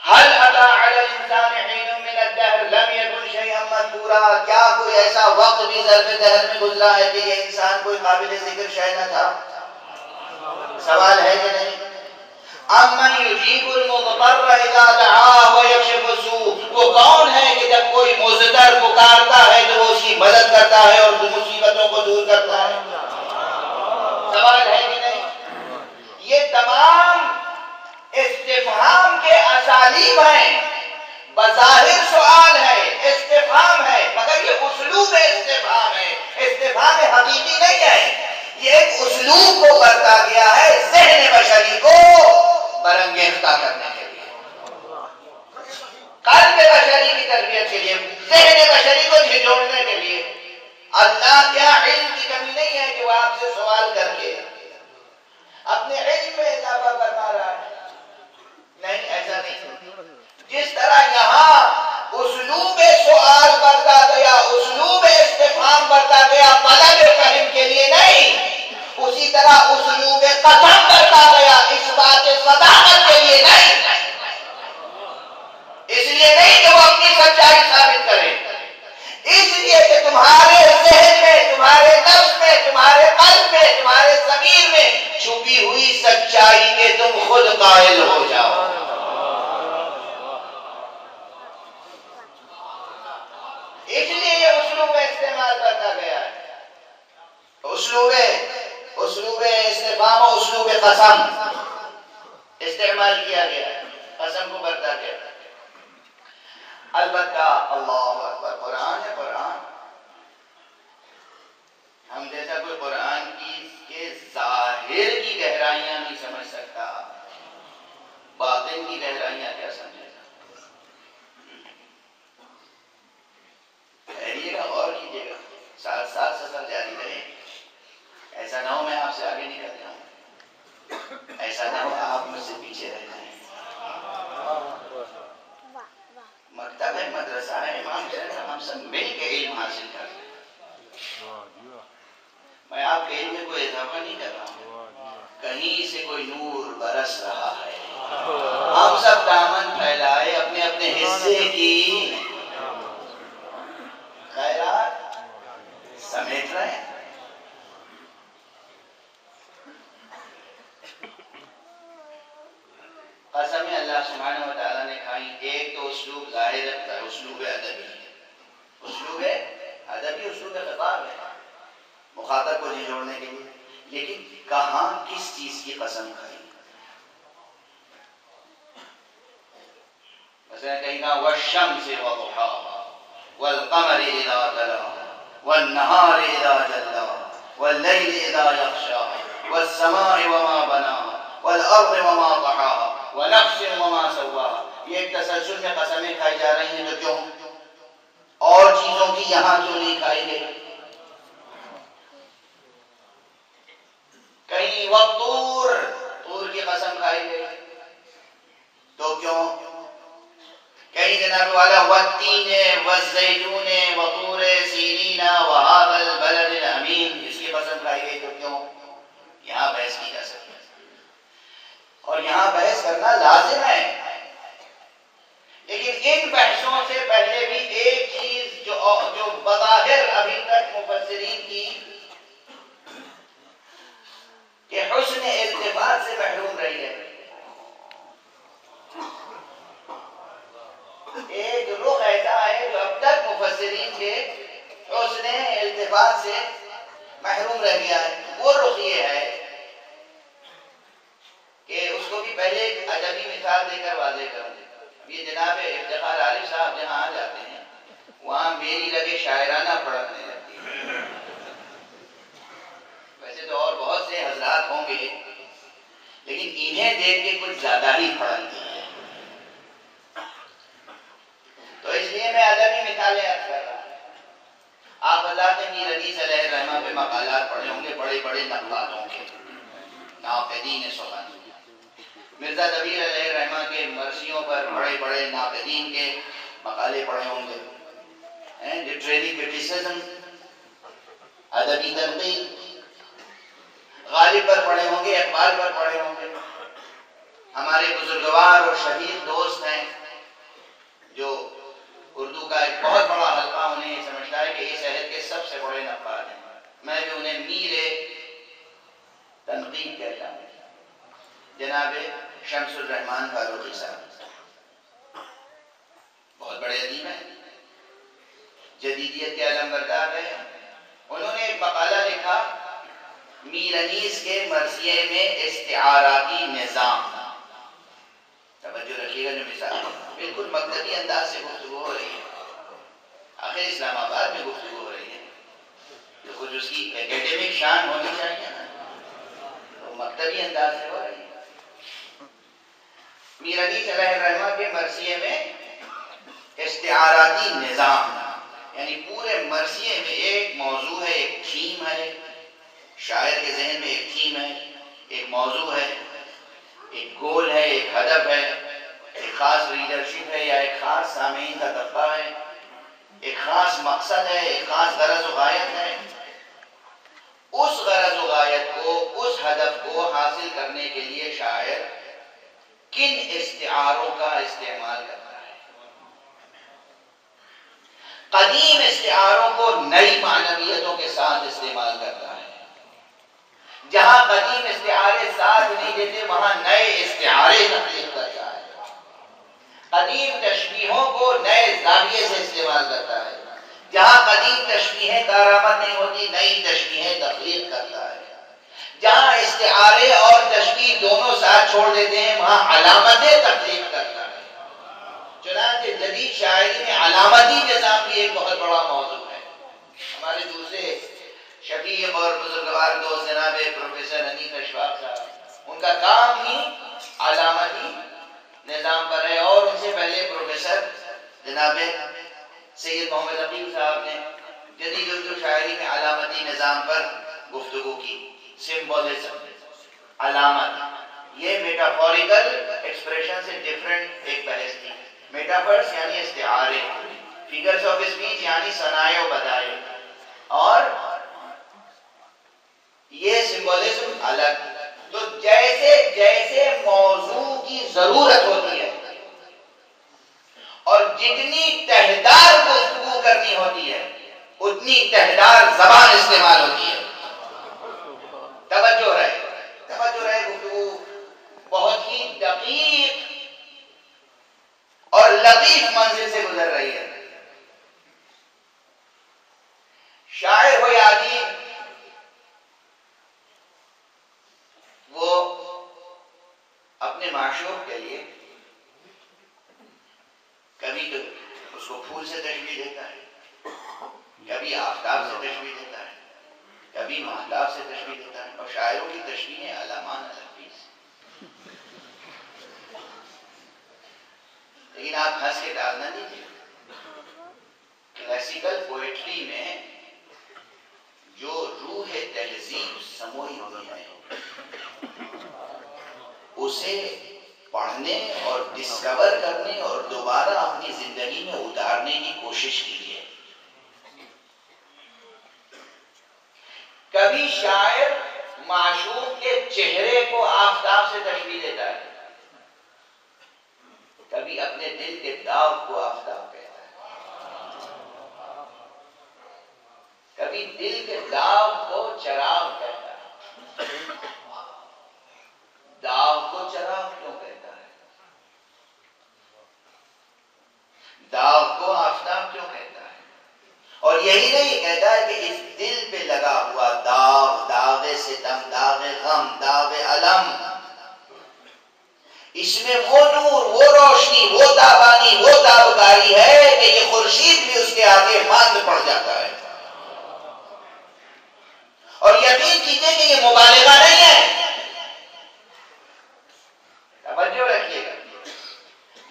هل اتى على الانسان حين من الدهر لم يكن شيئا مذكورا، کیا کوئی ایسا وقت بھی ظرف دہر میں گزرا ہے کہ یہ انسان کوئی قابل ذکر شے نہ تھا؟ سوال ہے کہ نہیں؟ امن یجیب المضطر اذا دعاه ويكشف السوء، وہ کون ہے کہ جب کوئی مضطر پکارتا ہے تو وہ اس کی مدد کرتا ہے اور مصیبتوں کو دور کرتا ہے؟ سوال ہے کہ نہیں؟ یہ تمام استفہام کے اسالیب ہیں. بظاہر سوال ہے، استفہام ہے، مگر یہ اسلوب استفہام ہے، استفہام حقیقی نہیں ہے. یہ ایک اسلوب کو برتا گیا ہے ذہن بشری کو برانگیختہ کرنے کے لیے، قلب بشری کی تربیت کے لیے، ذہن بشری کو جھنجھوڑنے کے لیے. اللہ کیا علم کی کمی نہیں ہے کہ وہ آپ سے سوال کر کے اپنے علم میں اضافہ کرنا رہا ہے؟ نہیں، ایسا نہیں. جس طرح یہاں اسلوب سوال برتا گیا، اسلوب استفہام برتا گیا طلب فہم کے لیے نہیں، اسی طرح اسلوب قسم برتا گیا اس بات صداقت کے لیے نہیں. اس لیے نہیں کہ وہ اپنی سچائی ثابت کرے، اس لیے کہ تمہارے ذہن میں، تمہارے نفس میں، تمہارے قلب میں، تمہارے سچائی کے تم خود قائل ہو جاؤ. اس لیے یہ اسلوب استعمال کرتا گیا ہے. اسلوب استفہام و اسلوب قسم استعمال کیا گیا ہے، قسم کو برتا گیا. البتہ اللہ اکبر، قرآن ہے قرآن. ہم جیسا کوئی قرآن کے ظاہر کی گہرائیاں نہیں سمجھ سکتا، باطن کی گہرائیاں کیا سمجھے گا؟ ٹھہریے گا، غور کیجیے گا، ساتھ ساتھ سفر جاری رہے. ایسا نہ ہو میں آپ سے آگے نکل جاؤں، ایسا نہ ہو آپ مجھ سے پیچھے رہ جائیں. مکتب ہے، مدرسہ ہے، امام صاحب، ہم سب مل کے علم حاصل کر رہے ہیں. میں آپ کے علم میں کوئی اضافہ نہیں کر رہا ہوں، کہیں سے کوئی نور برس رہا ہے. ہم سب دامن پھیلائے اپنے اپنے حصے کی خیرات سمیٹ رہے ہیں. قسمیں اللہ سبحانہ و تعالیٰ نے کھائی. ایک تو اسلوب ظاہر ہے، اسلوب ادبی ہے، اسلوب ادبی، اسلوب خطاب ہے مخاطب کو جھنجھوڑنے کے لیے. لیکن کہاں کس چیز کی قسم کھائی؟ مثلا کہیں کہا والشمس وضحاها والقمر اذا تلاها والنهار اذا جلاها والليل اذا يغشاها والسماء وما بناها والارض وما طحاها ونفس وما سواها. یہ ایک تسلسل میں قسمیں کھائی جا رہی ہیں، تو کیوں اور چیزوں کی یہاں کیوں نہیں کھائی گئی؟ کہیں والطور، طور کی قسم کھائی گئی، تو کیوں؟ کہیں جناب والا والتین والزیتون وطور سینین وہذا البلد الامین، اس کی قسم کھائی گئی، تو کیوں؟ یہاں بحث کی جا سکتی ہے اور یہاں بحث کرنا لازم ہے. لیکن ان بحثوں سے پہلے بھی ایک چیز جو بظاہر ابھی تک مفسرین کی کہ حسن التفات سے محروم رہی ہے. ایک رخ ایسا ہے جو اب تک مفسرین کے حسن التفات سے محروم رہ گیا ہے. وہ رخ یہ ہے کہ اس کو بھی پہلے ایک ادبی مثال دے کر واضح کروں. یہ جناب افتخار عارف صاحب جہاں آ جاتے ہیں وہاں میری لگے شاعرانہ پڑھنے لگتی ہے. ویسے تو اور بہت سے حضرات ہوں گے لیکن انہیں دیکھ کے کچھ زیادہ ہی پڑھتی ہے. تو اس لیے میں ادبی مثالیں عرض کر رہا ہوں. آپ حضرات نے میر انیس علیہ الرحمہ پہ مقالات پڑھے ہوں گے، بڑے بڑے نقادوں کے، ناقدین سخن. مرزا دبیر علیہ الرحمہ کے مرثیوں پر بڑے بڑے ناقدین کے مقالے پڑھے ہوں گے. لٹریری کرٹیسزم، ادبی تنقید. غالب پر پڑھے ہوں گے، اقبال پر پڑھے ہوں گے. ہمارے بزرگوار اور شہید دوست ہیں جو اردو کا ایک بہت بڑا حلقہ انہیں یہ سمجھتا ہے کہ یہ شہر کے سب سے بڑے نقاد ہیں. میں بھی انہیں میر تنقید کہتا ہوں. جناب شمس الرحمان فاروقی صاحب بہت بڑے ادیب ہیں، جدیدیت کے علم بردار ہیں. انہوں نے ایک مقالہ لکھا میر انیس کے مرثیے میں استعاراتی نظام. توجہ رکھیے گا، جو مثال بالکل مکتبی انداز سے گفتگو ہو رہی ہے. آخر اسلام آباد میں گفتگو ہو رہی ہے تو کچھ اس کی ایکیڈمک شان ہونی چاہیے نا، تو مکتبی انداز سے ہو رہی ہے. میر انیس علیہ الرحمہ کے مرثیے میں استعاراتی نظام، یعنی پورے مرثیے میں ایک موضوع ہے، ایک تھیم ہے. شاعر کے ذہن میں ایک تھیم ہے، ایک موضوع ہے، ایک گول ہے، ایک ہدف ہے، ایک خاص ریڈرشپ ہے یا ایک خاص سامعین کا طبقہ ہے، ایک خاص مقصد ہے، ایک خاص غرض و غایت ہے. اس غرض و غایت کو، اس ہدف کو حاصل کرنے کے لیے شاعر کن استعاروں کا استعمال کرتا ہے. قدیم استعاروں کو نئی معنویتوں کے ساتھ استعمال کرتا ہے. جہاں قدیم استعارے ساتھ نہیں دیتے وہاں نئے استعارے تخلیق کرتا ہے، قدیم تشبیہوں کو نئے زاویے سے استعمال کرتا ہے، جہاں قدیم تشبیہیں کارآمد نہیں ہوتی نئی تشبیہیں تخلیق کرتا ہے، جہاں استعارے اور تشبیہ دونوں ساتھ چھوڑ دیتے ہیں وہاں علامتیں تخلیق کرتا ہے۔ چنانچہ جدید شاعری میں علامتی نظام بھی ایک بہت بڑا موضوع ہے۔ ہمارے دوسرے شفیق اور بزرگوار دوست جناب پروفیسر حنیف اشفاق صاحب، ان کا کام ہی علامتی نظام پر ہے، اور ان سے پہلے پروفیسر جناب سید محمد عقیل صاحب نے جدید اردو شاعری میں علامتی نظام پر گفتگو کی۔ سمبولزم، علامت، یہ میٹافوریکل ایکسپریشن سے ڈیفرنٹ ایک بحث تھی۔ میٹافرس یعنی استعارے، فیگرز آف اسپیچ یعنی صنائع و بدائع، اور یہ سمبولزم الگ۔ تو جیسے جیسے موضوع کی ضرورت ہوتی ہے اور جتنی تہدار گفتگو کرنی ہوتی ہے اتنی تہدار زبان استعمال ہوتی ہے۔ توجہ رہے گفتگو بہت ہی دقیق اور لطیف منزل سے گزر رہی ہے۔ شاعر ہو یا ادیب، وہ اپنے معشوق کے لیے کبھی تو اس کو پھول سے تشبیہ دیتا ہے، کبھی آفتاب سے تشبیہ دیتا ہے، کبھی محتاب سے تشبیہ دیتا ہے، اور شاعروں کی تشبیہیں علامان الفیظ۔ لیکن آپ ہنس کے ٹالنا دیجیے، کلاسیکل پوئٹری میں جو روح تہذیب سموئی ہوئی ہے اسے پڑھنے اور ڈسکور کرنے اور دوبارہ اپنی زندگی میں اتارنے کی کوشش کیجیے۔ کبھی شاعر معشوق کے چہرے کو آفتاب سے تشبیہ دیتا ہے، کبھی اپنے دل کے داغ کو آفتاب کہتا ہے، کبھی دل کے داغ کو چراغ کہتا ہے۔ داغ کو چراغ کیوں کہتا ہے؟ داغ کو آفتاب کیوں کہتا ہے؟ اور یہی نہیں کہتا ہے کہ اس دل پہ لگا ہوا داغ، داغ ستم، داغ غم، داغ علم، اس میں وہ نور، وہ روشنی، وہ تابانی، وہ تابکاری ہے کہ یہ خورشید بھی اس کے آگے ماند پڑ جاتا ہے۔ اور یقین کیجئے کہ یہ مبالغہ نہیں ہے، توجہ رکھیے گا،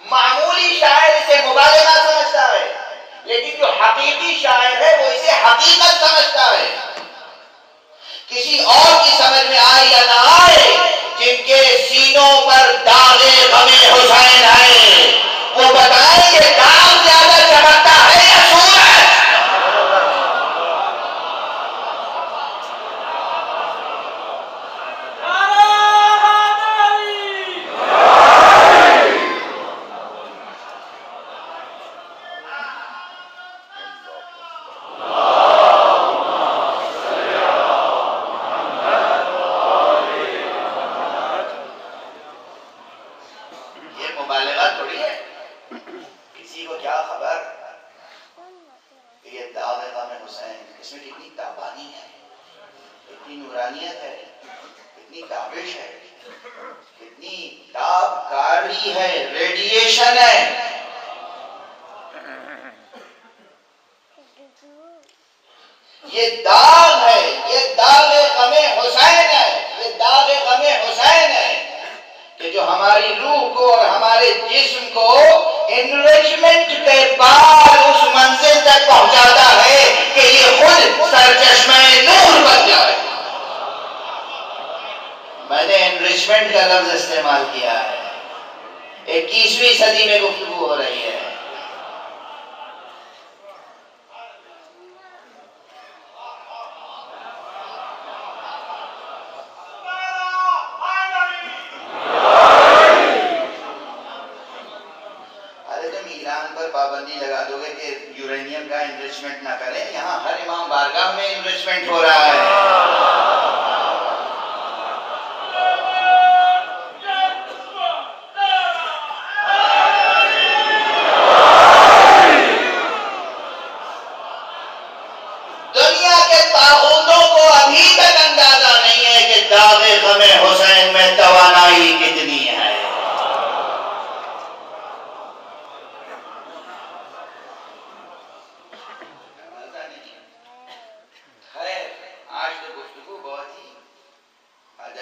معمولی شاعر اسے مبالغہ سمجھتا ہے، لیکن جو حقیقی شاعر ہے وہ اسے حقیقت سمجھتا ہے۔ کسی اور کی سمجھ میں آئے یا نہ آئے، جن کے سینوں پر داغ غم حسین ہے وہ بتائیں کہ داغ زیادہ چمکتا ہے یا سورج؟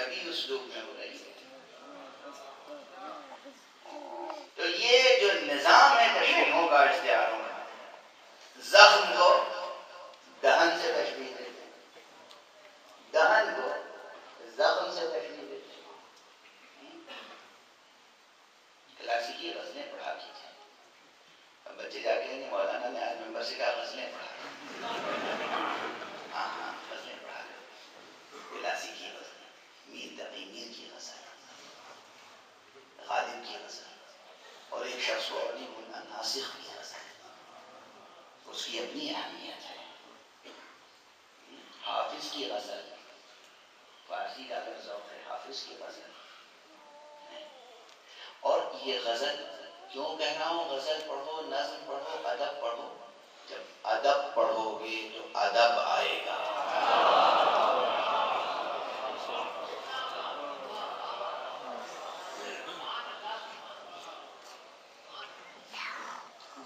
مذہبی اسلوب میں ہو رہی ہے. تو یہ جو نظام ہے تشبیہوں کا، اشتہاروں کا، زخم کو دہن سے تشبیہ دیتے ہیں، دہن کو زخم سے تشبیہ دیتے ہیں. کلاسیکی غزلیں پڑھا کیجیے. اب بچے جا کے نہیں، مولانا نے آج ممبر سے کہا غزلیں پڑھا. ہاں ہاں غزلیں پڑھا کر، کلاسیکی غزلیں، میر تقی میر کی غزل، غالب کی غزل، اور ایک شخص کو علی مولا ناسخ کی غزل، اس کی اپنی اہمیت ہے. حافظ کی غزل، فارسی کا اگر ذوق ہے، حافظ کی غزل. اور یہ غزل کیوں کہہ رہا ہوں؟ غزل پڑھو، نظم پڑھو، ادب پڑھو. جب ادب پڑھو گے تو ادب آئے گا.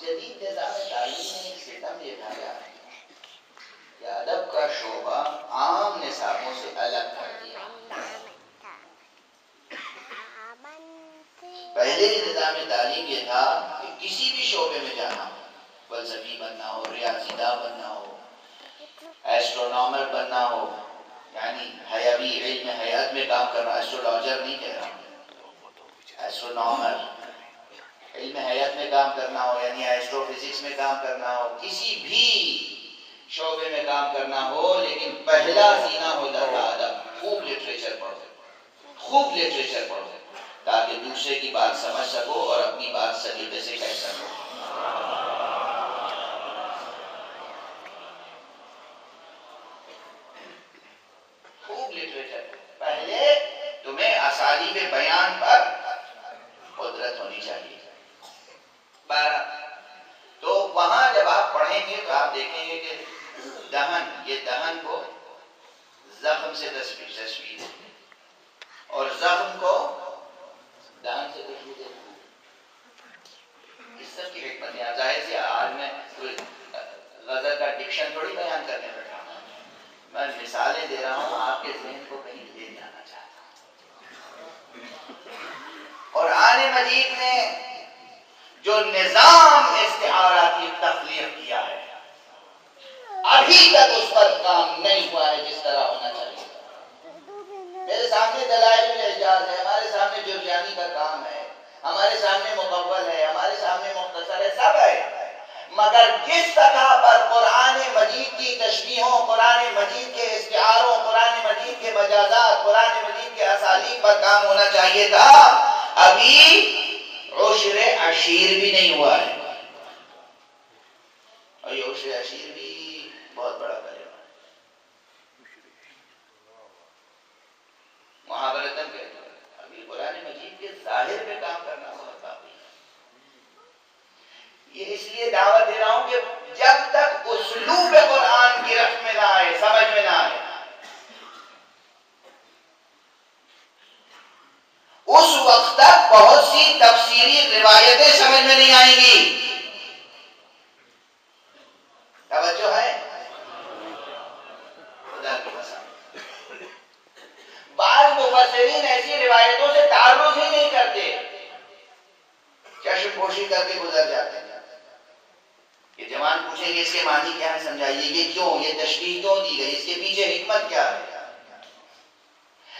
جدید نظام تعلیم نے ایک ستم دکھایا کہ ادب کا شعبہ عام نصابوں سے الگ کر دیا. پہلے نظام تعلیم یہ تھا کہ کسی بھی شعبے میں جانا ہو، فلسفی بننا ہو، ریاضی داں بننا ہو، ایسٹرونامر بننا ہو، یعنی حیوی علم حیات میں کام کرنا، ایسٹرولوجر نہیں کہہ رہا ہوں، ایسٹرونامر، علم حیات میں کام کرنا ہو، یعنی ایسٹرو فزکس میں کام کرنا ہو، کسی بھی شعبے میں کام کرنا ہو، لیکن پہلا زینہ ہوتا تھا ادب. خوب لٹریچر پڑھو، خوب لٹریچر پڑھو، تاکہ دوسرے کی بات سمجھ سکو اور اپنی بات سلیقے سے کہہ سکو. خوب لٹریچر. پہلے تمہیں اسالیب بیان پر قدرت ہونی چاہیے. 12 تو وہاں جب آپ پڑھیں گے تو آپ دیکھیں گے کہ دہن، یہ دہن کو زخم سے تشبیہ ہے، اور زخم کو دہن سے تشبیہ دیتے ہیں. اس سب کی حکمت ہے. ظاہر سے آج میں کوئی غزل کا ڈکشن تھوڑی بیان کرنے بیٹھا ہوں، میں مثالیں دے رہا ہوں، آپ کے ذہن کو کہیں لے جانا چاہتا ہوں. اور قرآن مجید نے جو نظام استعاراتی تخلیق کیا ہے، ابھی تک اس پر کام نہیں ہوا ہے جس طرح ہونا چاہیے. میرے سامنے دلائل الاعجاز ہے، ہمارے سامنے جرجانی کا کام ہے، ہمارے سامنے مقول ہے، ہمارے سامنے مختصر ہے، سب ہے. مگر جس طرح پر قرآن مجید کی تشبیہوں، قرآن مجید کے استعاروں، قرآن مجید کے مجازات، قرآن مجید کے اسالیب پر کام ہونا چاہیے تھا، ابھی عشر عشیر بھی نہیں ہوا ہے. اور یہ عشر عشیر بھی بہت بڑا کلمہ ہے. محاورتاً کہتے ہیں ابھی قرآن مجید کے ظاہر پہ کام کرنا بہت باقی ہے. یہ اس لیے دعوت دے رہا ہوں کہ جب تک اسلوب قرآن گرفت میں نہ آئے، سمجھ میں نہ آئے، اس وقت تک بہت سی تفسیری روایتیں سمجھ میں نہیں آئیں گی. توجہ ہے؟ خدا کی قسم بعض مفسرین ایسی روایتوں سے تعرض ہی نہیں کرتے، چشم پوشی کر کے گزر جاتے ہیں. یہ جوان پوچھیں گے اس کے معنی کیا ہے، سمجھائیے یہ کیوں، یہ تشبیہ کیوں دی گئی، اس کے پیچھے حکمت کیا ہے.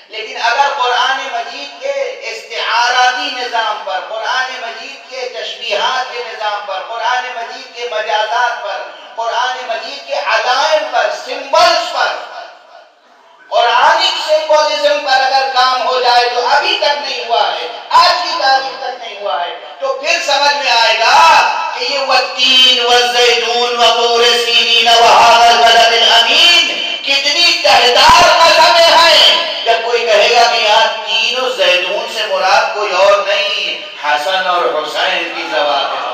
لیکن اگر قرآن مجید کے استعاراتی نظام پر، قرآن مجید کے تشبیہات کے نظام پر، قرآن مجید کے مجازات پر، قرآن مجید کے علائم پر، سمبلز پر، قرآنک سمبولزم پر اگر کام ہو جائے تو ابھی تک نہیں ہوا ہے، آج کی تاریخ تک نہیں ہوا ہے، تو پھر سمجھ میں آئے گا کہ یہ والتین والزیتون وطور سینین وہذا البلد الامین کتنی تہدار قسمیں ہیں. جب کوئی کہے گا کہ یہاں تین و زیتون سے مراد کوئی اور نہیں، حسن اور حسین کی ذوات ہے.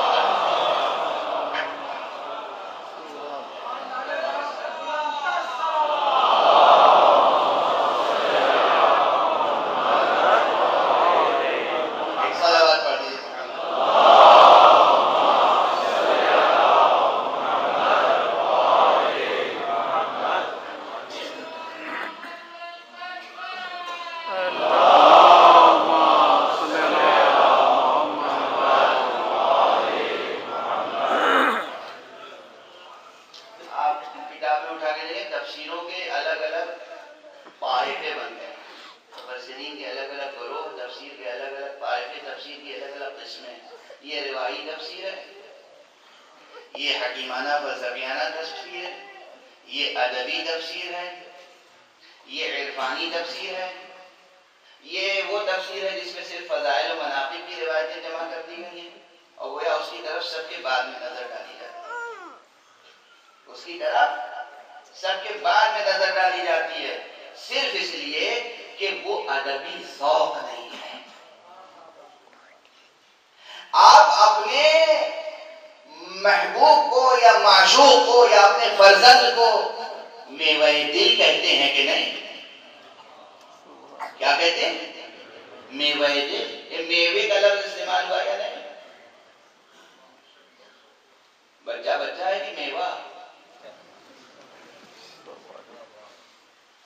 مفسرین کے الگ الگ گروہ، تفسیر کے الگ الگ طائفے، تفسیر کی الگ الگ قسمیں. یہ روایی تفسیر ہے، یہ حکیمانہ فلسفیانہ تفسیر ہے، یہ ادبی تفسیر ہے، یہ عرفانی تفسیر ہے، یہ وہ تفسیر ہے جس میں صرف فضائل و مناقب کی روایتیں جمع کر دی گئی ہیں اور گویا اس کی طرف سب کے بعد میں نظر ڈالی جاتی ہے. اس کی طرف سب کے بعد میں نظر ڈالی جاتی ہے، صرف اس لیے کہ وہ ادبی ذوق نہیں ہے. آپ اپنے محبوب کو یا معشوق کو یا اپنے فرزند کو میوہ دل کہتے ہیں کہ نہیں؟ کیا کہتے ہیں؟ میوہ دل. یہ میوے کا لفظ استعمال ہوا یا نہیں؟ بچہ بچہ ہے کہ میوہ؟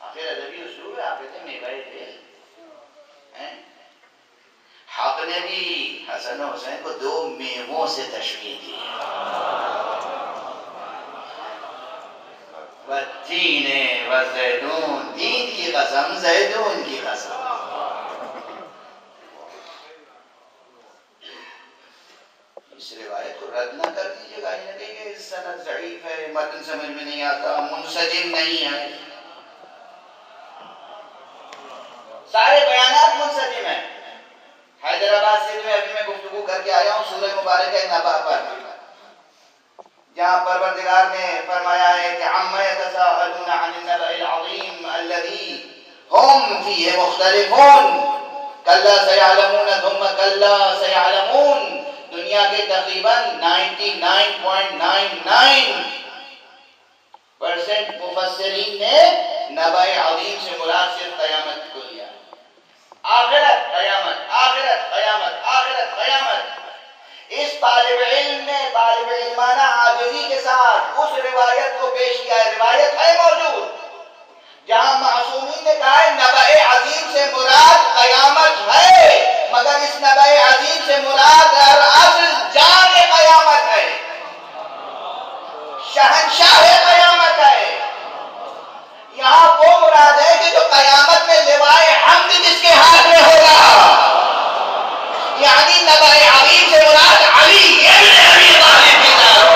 آخر ادبی اسلوب ہے، آپ کہتے ہیں میوہ دل. حق نے بھی حسن و حسین کو دو میووں سے تشبیہ دی ہے. والتین والزیتون، تین کی قسم، زیتون کی قسم. اس روایت کو رد نہ کر دیجیے گا، یہ نہ کہیں کہ سند ضعیف ہے، متن سمجھ میں نہیں آتا، منسجم نہیں ہے. سارے بیانات منسجم ہیں. حیدرآباد سے میں ابھی میں گفتگو کر کے آیا ہوں سورہ مبارکہ نبا پر، جہاں پروردگار نے فرمایا ہے کہ عَمَّ يَتَسَاءَلُونَ عَنِ النَّبَإِ الْعَظِيمِ الَّذِي هُمْ فِيهِ مُخْتَلِفُونَ كَلَّا سَيَعْلَمُونَ ثُمَّ كَلَّا سَيَعْلَمُونَ. دنیا کے تقریباً 99.99% مفسرین نے نبأ عظیم سے مراد صرف قیامت کو لیا. آخرت قیامت، آخرت قیامت، آخرت قیامت. اس طالب علم نے طالب علمانہ عاجزی کے ساتھ اس روایت کو پیش کیا ہے، روایت ہے موجود، جہاں معصومین نے کہا ہے نبأ عظیم سے مراد قیامت ہے، مگر اس نبأ عظیم سے مراد اصل جان قیامت ہے، شہنشاہ قیامت ہے. یہاں وہ مراد ہے کہ جو قیامت میں لوائے حمد جس کے ہاتھ میں ہوگا، یعنی نبأ عظیم سے مراد علی ابن ابی طالب کی طرف.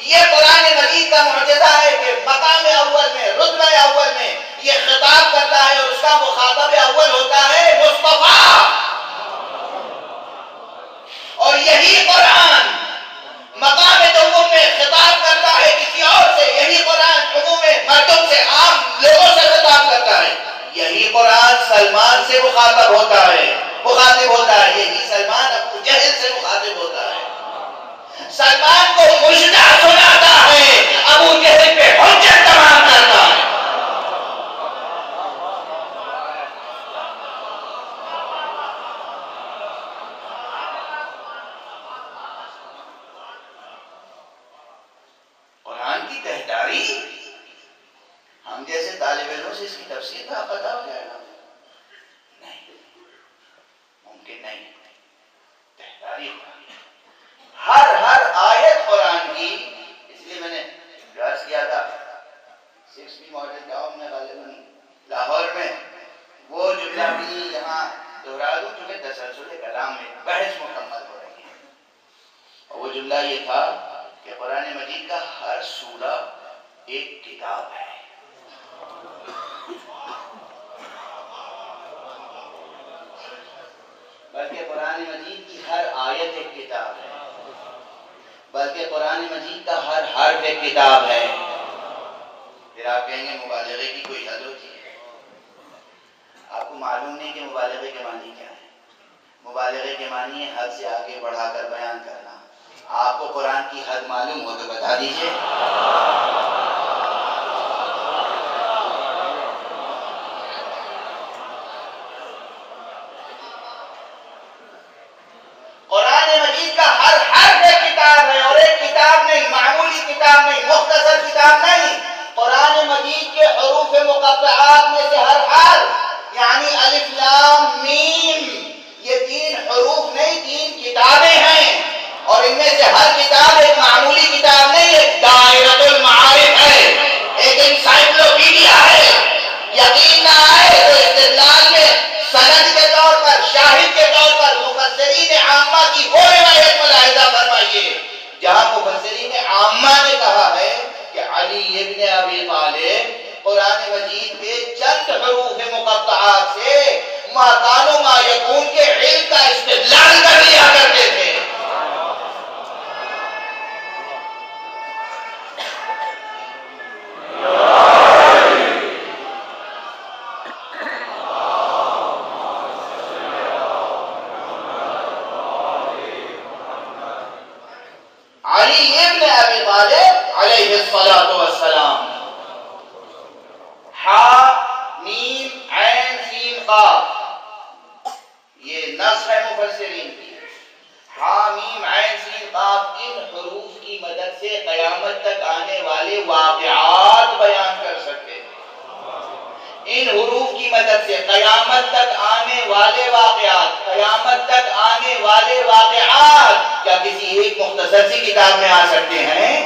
یہ قرآن مجید کا معجزہ ہے کہ مقام اول میں، رتبہ اول میں یہ خطاب کرتا ہے اور اس کا مخاطب اول ہوتا ہے مصطفیٰ، اور یہی قرآن مقام دوم میں خطاب کرتا ہے کسی اور سے، یہی قرآن عموم مردم سے، عام لوگوں سے خطاب کرتا ہے، یہی قرآن سلمان سے مخاطب ہوتا ہے، یہی سلمان ابو جہل سے مخاطب ہوتا ہے، سلمان کو مژدہ سناتا ہے، ابو جہل پہ حجت تمام کرتا ہے۔ قرآن کی تہتاری ہم جیسے طالب علموں سے اس کی تفسیر کا پتہ ہو جائے گا؟ نہیں، ممکن نہیں۔ تہتاری ہر آیت قرآن کی، اس لیے میں نے عرض کیا تھا 6 ماڈل ٹاؤن میں غالباً لاہور میں وہ جملہ بھی یہاں دہرا دوں چونکہ تسلسل کلام میں بحث مکمل ہو رہی ہے، اور وہ جملہ یہ تھا کہ قرآن مجید کا ہر سورہ ایک کتاب ہے، بلکہ قرآن مجید کی ہر آیت ایک کتاب ہے، بلکہ قرآن مجید کا ہر حرف ایک کتاب ہے۔ پھر آپ کہیں گے مبالغے کی کوئی حد ہوتی ہے؟ آپ کو معلوم نہیں کہ مبالغے کے معنی کیا ہے؟ مبالغے کے معنی ہے حد سے آگے بڑھا کر بیان کرنا۔ آپ کو قرآن کی حد معلوم ہو تو بتا دیجئے۔ قرآن مجید کا ہر حرف ایک کتاب ہے، اور ایک کتاب نہیں، معمولی کتاب نہیں، مختصر کتاب نہیں۔ قرآن مجید کے حروف مقطعات میں سے ہر حرف یعنی الف لام میم، یہ 3 حروف نہیں، 3 کتابیں ہیں، اور ان میں سے ہر کتاب ایک معمولی کتاب نہیں، ایک دائرۃ المعارف ہے، ایک انسائکلوپیڈیا ہے۔ یقین نہ آئے تو استدلال میں سند کے طور پر، شاہد کے طور پر مفسرین عامہ کی وہ روایت ملاحظہ فرمائیے جہاں مفسرین عامہ نے کہا ہے کہ علی ابن ابی طالب قرآن مجید کے چند حروف مقطعات سے ما کان و ما یکون کے علم کا استدلال کر لیا کرتے تھے۔ علی ابن ابی طالب علیہ السلام، ہا میم عین سین قاف، یہ نص ہے مفسرین کی، ہا میم عین سین قاف، ان حروف کی مدد سے قیامت تک آنے والے واقعات بیان کر سکتے ہیں، ان حروف کی مدد سے قیامت تک آنے والے واقعات، قیامت تک آنے والے واقعات کیا کسی ایک مختصر سی کتاب میں آ سکتے ہیں؟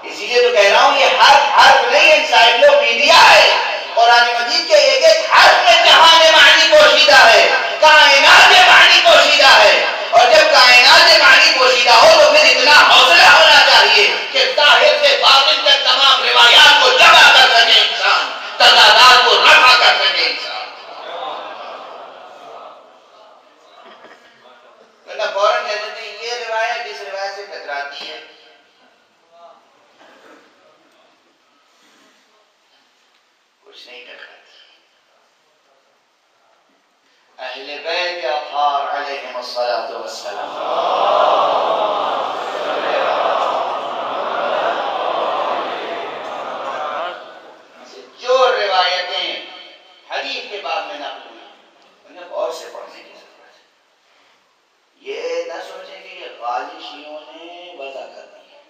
اسی لیے تو کہہ رہا ہوں یہ حرف نہیں، انسائکلوپیڈیا ہے۔ قرآن مجید کے ایک ایک حرف میں جہان معنی پوشیدہ ہے، کائنات معنی پوشیدہ ہے، اور جب کائنات معنی پوشیدہ ہو تو پھر اتنا حوصلہ ہونا چاہیے کہ ظاہر سے باطن تک تمام روایات کو جمع کر سکے انسان، تضادات کو رفع کر سکے انسان، ورنہ فوراً کہہ دیتے ہیں یہ روایت جس روایت سے ٹکراتی ہے کچھ نہیں ٹکراتی۔ اہل بیت اطہار علیہم السلام جو روایتیں حدیث کے بعد میں نقل ہوئی انہیں غور سے پڑھنے کی ضرورت ہے۔ یہ نہ سوچیں کہ یہ غازی شیعوں نے وضع کر دی ہے۔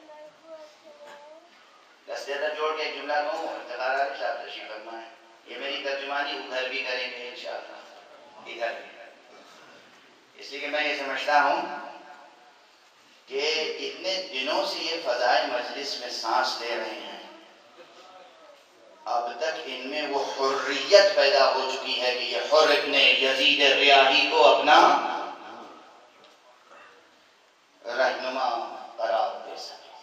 دستیدہ جوڑ کے ایک جملہ کہوں، افتخار علی صاحب تشریف فرما ہے، یہ میری ترجمانی ادھر بھی کریں گے انشاءاللہ، ادھر بھی، اس لیے کہ میں یہ سمجھتا ہوں کہ اتنے دنوں سے یہ فضائے مجلس میں سانس لے رہے ہیں، اب تک ان میں وہ حریت پیدا ہو چکی ہے کہ یہ حر ابن یزید ریاحی کو اپنا رہنما قرار دے سکے۔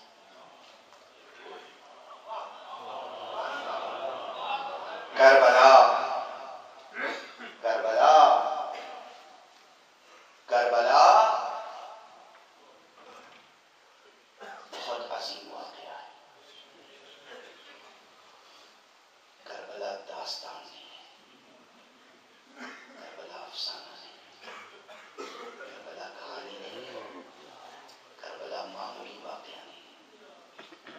عظیم واقعہ ہے. کربلا داستان نہیں ہے، کربلا افسانہ نہیں ہے، کربلا کہانی نہیں ہے، کربلا معمولی واقعہ نہیں ہے،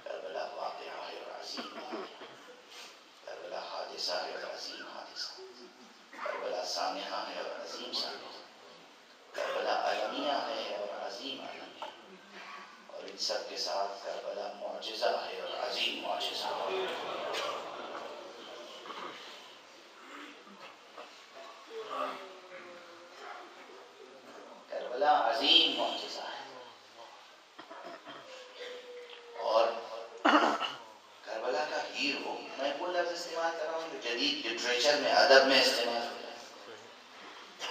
کربلا واقعہ ہے اور عظیم واقعہ، کربلا حادثہ ہے اور عظیم حادثہ، کربلا سانحہ ہے اور عظیم سانحہ، کربلا المیہ ہے اور عظیم المیہ، اور ان سب کے ساتھ کربلا معجزہ ہے اور عظیم معجزہ ہے. کربلا عظیم معجزہ ہے. اور کربلا کا ہیرو، میں وہ لفظ استعمال کر رہا ہوں جو جدید لٹریچر میں ادب میں استعمال ہوتا ہے.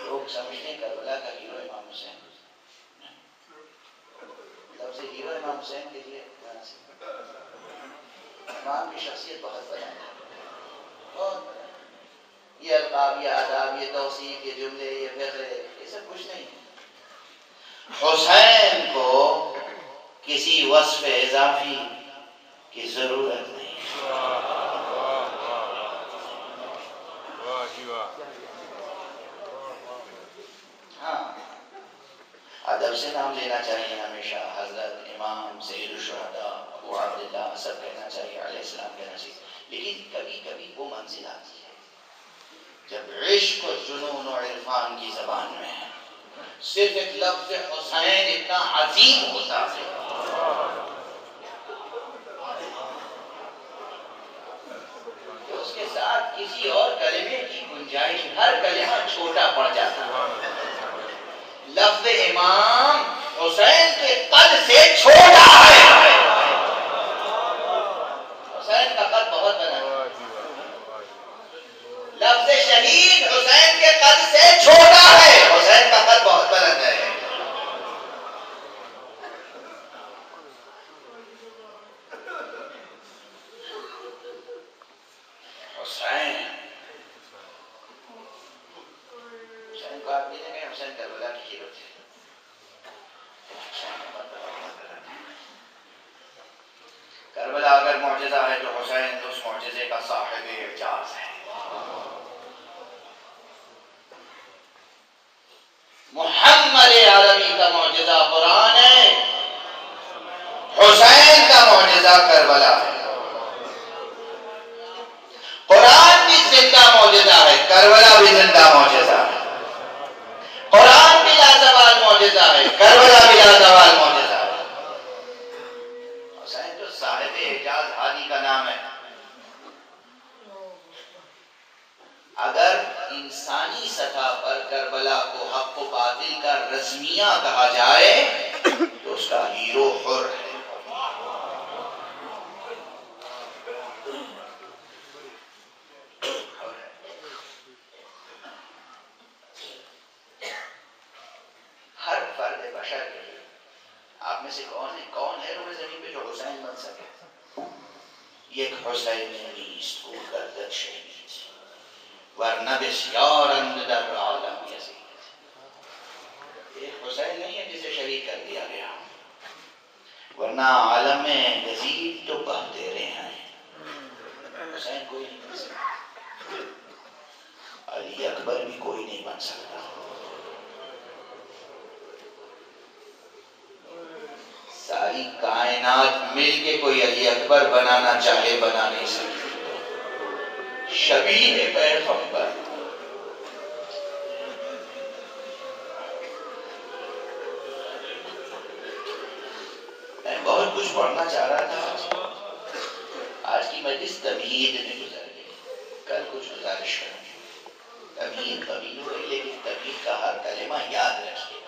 لوگ سمجھتے ہیں کربلا کا ہیرو امام حسین. لفظ ہیرو امام حسین کے لیے امام کی شخصیت بہت بلند ہے، بہت بلند. یہ القاب، یہ آداب، یہ توصیف، یہ جملے، یہ فقرے، یہ سب کچھ نہیں ہے. حسین کو کسی وصف اضافی کی ضرورت نہیں. ہاں، ادب سے نام لینا چاہیے ہمیشہ. حضرت امام سید الشہداء ابو عبداللہ سب کہنا چاہیے، علیہ السلام کہنا چاہیے. لیکن کبھی کبھی وہ منزل آتی ہے جب عشق و جنون و عرفان کی زبان میں ہے، صرف ایک لفظ حسین اتنا عظیم ہوتا ہے کہ اس کے ساتھ کسی اور کلمے کی گنجائش، ہر کلمہ چھوٹا پڑ جاتا ہے. لفظ امام حسین کے قد سے چھوٹا ہے. حسین کا قد بہت بڑا ہے. لفظ شہید حسین کے قد سے چھوٹا ہے. حسین کا قد بہت بلند ہے. حسین کو آپ دیکھیں گے، حسین کربلا کی ہیرو تھے. کربلا اگر معجزہ ہے تو حسین تو اس معجزے کا صاحب اعجاز ہے. محمد عربی کا معجزہ قرآن ہے، حسین کا معجزہ کربلا ہے. قرآن بھی زندہ معجزہ ہے، کربلا بھی زندہ معجزہ ہے. قرآن بھی لازوال معجزہ ہے، کربلا بھی لازوال معجزہ ہے. حسین جو صاحب اعجاز ہادی کا نام ہے. اگر انسانی سطح پر کربلا کو حق و باطل کا رزمیہ کہا جائے تو اس کا ہیرو حر ہے. ہر فرد بشر کے لیے آپ میں سے کون ہے روئے زمین پہ جو حسین بن سکے؟ یک حسین نیست او گردد شہید، ورنہ بسیارند در عالم یزید. ایک حسین نہیں ہے جسے شہید کر دیا گیا، ورنہ عالم یزید تو بہتے رہے ہیں. حسین کوئی نہیں بن سکتا، علی اکبر بھی کوئی نہیں بن سکتا. ساری کائنات مل کے کوئی علی اکبر بنانا چاہے بنا نہیں سکتی. شبیہ پیغمبر. میں بہت کچھ پڑھنا چاہ رہا تھا، آج کی مجلس تمہید میں گزر گئی. کل کچھ گزارش کروں گی. تمہید طویل ہو گئی لیکن تمہید کا ہر کلمہ یاد رکھیے،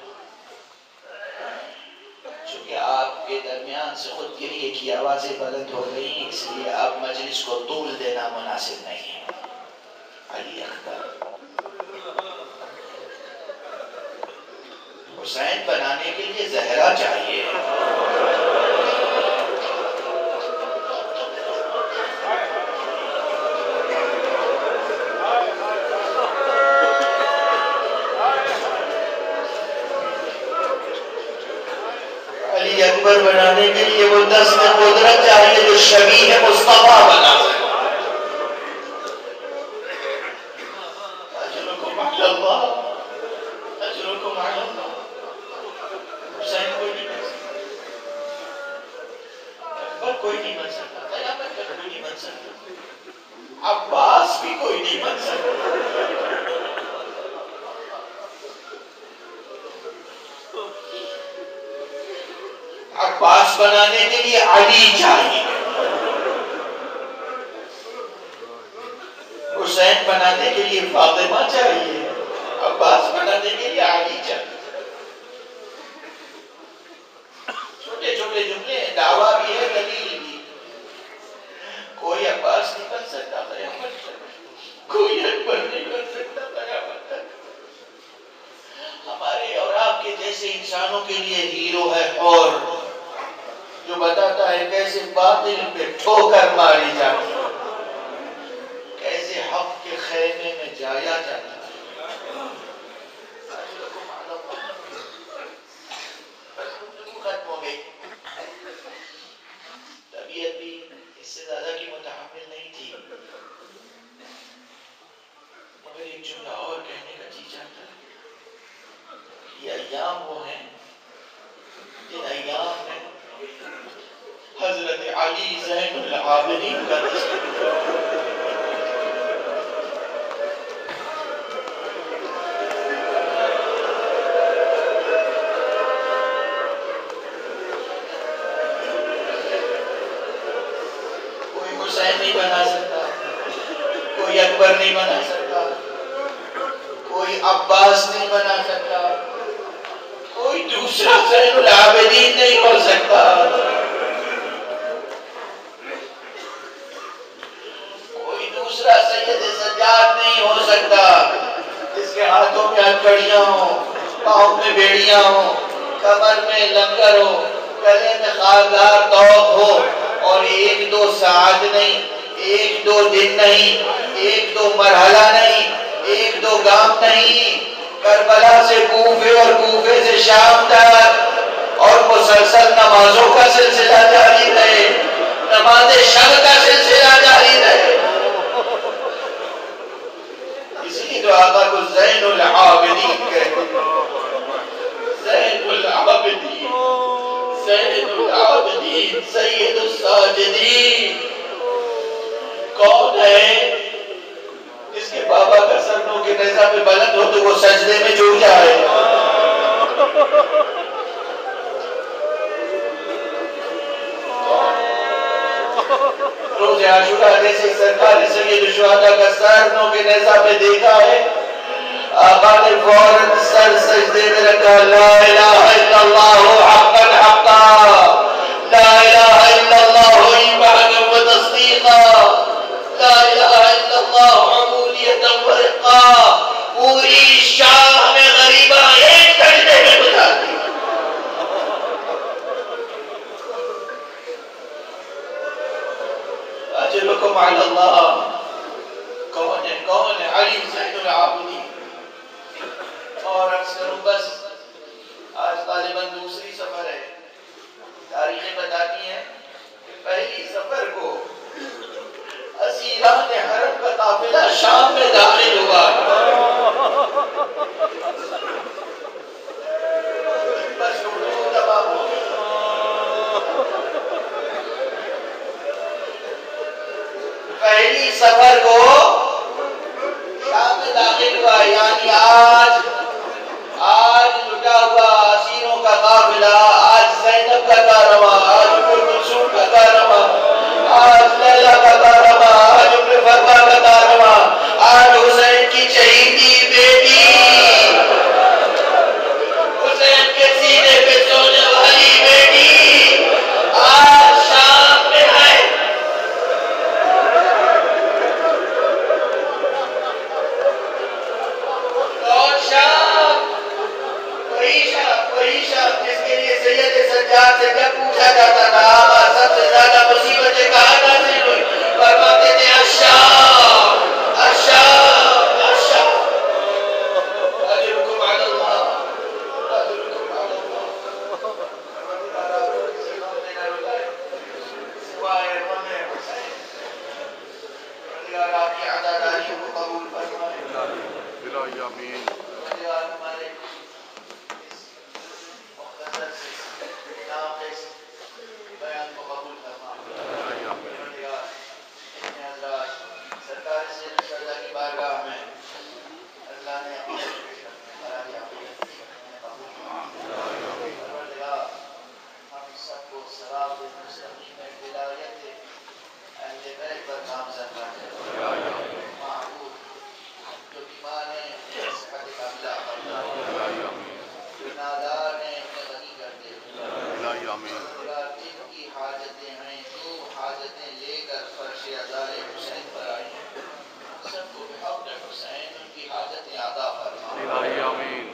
چونکہ آپ کے درمیان سے خود کے لیے کی آوازیں بلند ہو گئی، اس لیے آپ مجلس کو طول دینا مناسب نہیں ہے. علی اکبر حسین بنانے کے لیے زہرا چاہیے. علی اکبر بنانے کے لیے وہ دست قدرت چاہیے جو شبیہ مصطفیٰ بنا سکے. اجرکم علی اللہ، اجرکم علی اللہ. حسین کوئی نہیں بن سکتا، اکبر کوئی نہیں بن سکتا، قیامت تک کوئی نہیں بن سکتا، عباس بھی کوئی نہیں بن سکتا. عباس بنانے کے لیے علی چاہیے، حسین بنانے کے لیے فاطمہ چاہیے، عباس بنانے کے لیے علی چاہیے. چھوٹے چھوٹے جملے ہیں، دعویٰ بھی ہے، دلیل بھی. کوئی عباس نہیں بن سکتا قیامت تک، کوئی اکبر نہیں بن سکتا قیامت تک. ہمارے اور آپ کے جیسے انسانوں کے لیے ہیرو ہے اور جو بتاتا ہے کیسے باطل پہ ٹھوکر ماری جاتی ہے، کیسے حق کے خیمے میں جایا جاتا ہے. ختم ہو گئی، طبیعت بھی اس سے زیادہ کی متحمل نہیں تھی، مگر ایک جملہ اور کہنے کا جی چاہتا ہے. یہ ایام وہ ہیں جن ایام میں حضرت علی زین العابدین کا تذکرہ. کوئی حسین نہیں بنا سکتا، کوئی اکبر نہیں بنا سکتا، کوئی عباس نہیں بنا سکتا، کوئی دوسرا زین العابدین نہیں ہو سکتا، کوئی دوسرا سید سجاد نہیں ہو سکتا جس کے ہاتھوں میں ہتھکڑیاں ہوں، پاؤں میں بیڑیاں ہوں، کمر میں لنگر ہو، گلے میں خاردار توق ہو، اور ایک دو ساعت نہیں، ایک دو دن نہیں، ایک دو مرحلہ نہیں، ایک دو گام نہیں، کربلا سے کوفے اور کوفے سے شام تک اور مسلسل نمازوں کا سلسلہ جاری رہے، نماز شب کا سلسلہ جاری رہے. اس لیے تو آقا کو زین العابدین کہتے ہیں، زین العابدین، زین العابدین، سید الساجدین. کون ہے جس کے بابا کا سر نو کے نیزہ پہ بلند ہو تو وہ سجدے میں جھک جائے؟ روز عاشورہ جیسے سرکار سید الشہداء کا سر نو کے نیزہ پہ دیکھا ہے، آقا نے فوراً سر سجدے میں رکھا. لا الہ الا اللہ حقا حقا، لا الہ الا اللہ ایمانا و تصدیقا، لا الہ الا اللہ عبودیتا و رقا. پوری شام میں غریبہ ایک سجدے میں گزار دی. اجرکم علی اللہ. کون ہے؟ کون ہے؟ علی زین العابدین. اور اکثر بس آج غالباً دوسری سفر ہے. تاریخیں بتاتی ہیں کہ پہلی سفر کو اسیران حرم کا قافلہ شام میں داخل ہوا. بس اردو تمام ہو گئی. پہلی سفر کو شام میں داخل ہوا، یعنی آج لٹا ہوا اسیروں کا قافلہ، آج زینب کا کارواں، آج ام کلثوم کا کارواں، آج لیلا کا کارواں، آج ام فروا کا کارواں، آج حسین کی چہیتی بیٹی، حسین کے سینے پہ سونے والی بیٹی آج شام میں ہے. سوائے غم حسین پروردگار آپ کی عزاداریوں کو قبول فرمائے الہی آمین پروردگار ہمارے اس مختصر سے ناقص بیان کو قبول فرمائے پروردگار اتنے حضرات سرکار سید شہزادہ کی بارگاہ میں اللہ نے اپنے خراج عقیدت قبول فرمائے پروردگار ہم سب کو صراط مستقیم ہدایت اہل بیت پر گامزن فرمائے معبود جو بیمار ہیں صحت کاملہ فرمائے جو نادار ہیں انہیں غنی کر دے پروردگار جن کی حاجتیں ہیں جو حاجتیں لے کر فرش ازار حسین پر آئی ہیں سب کو بحق حسین ان کی حاجتیں عطا فرمائے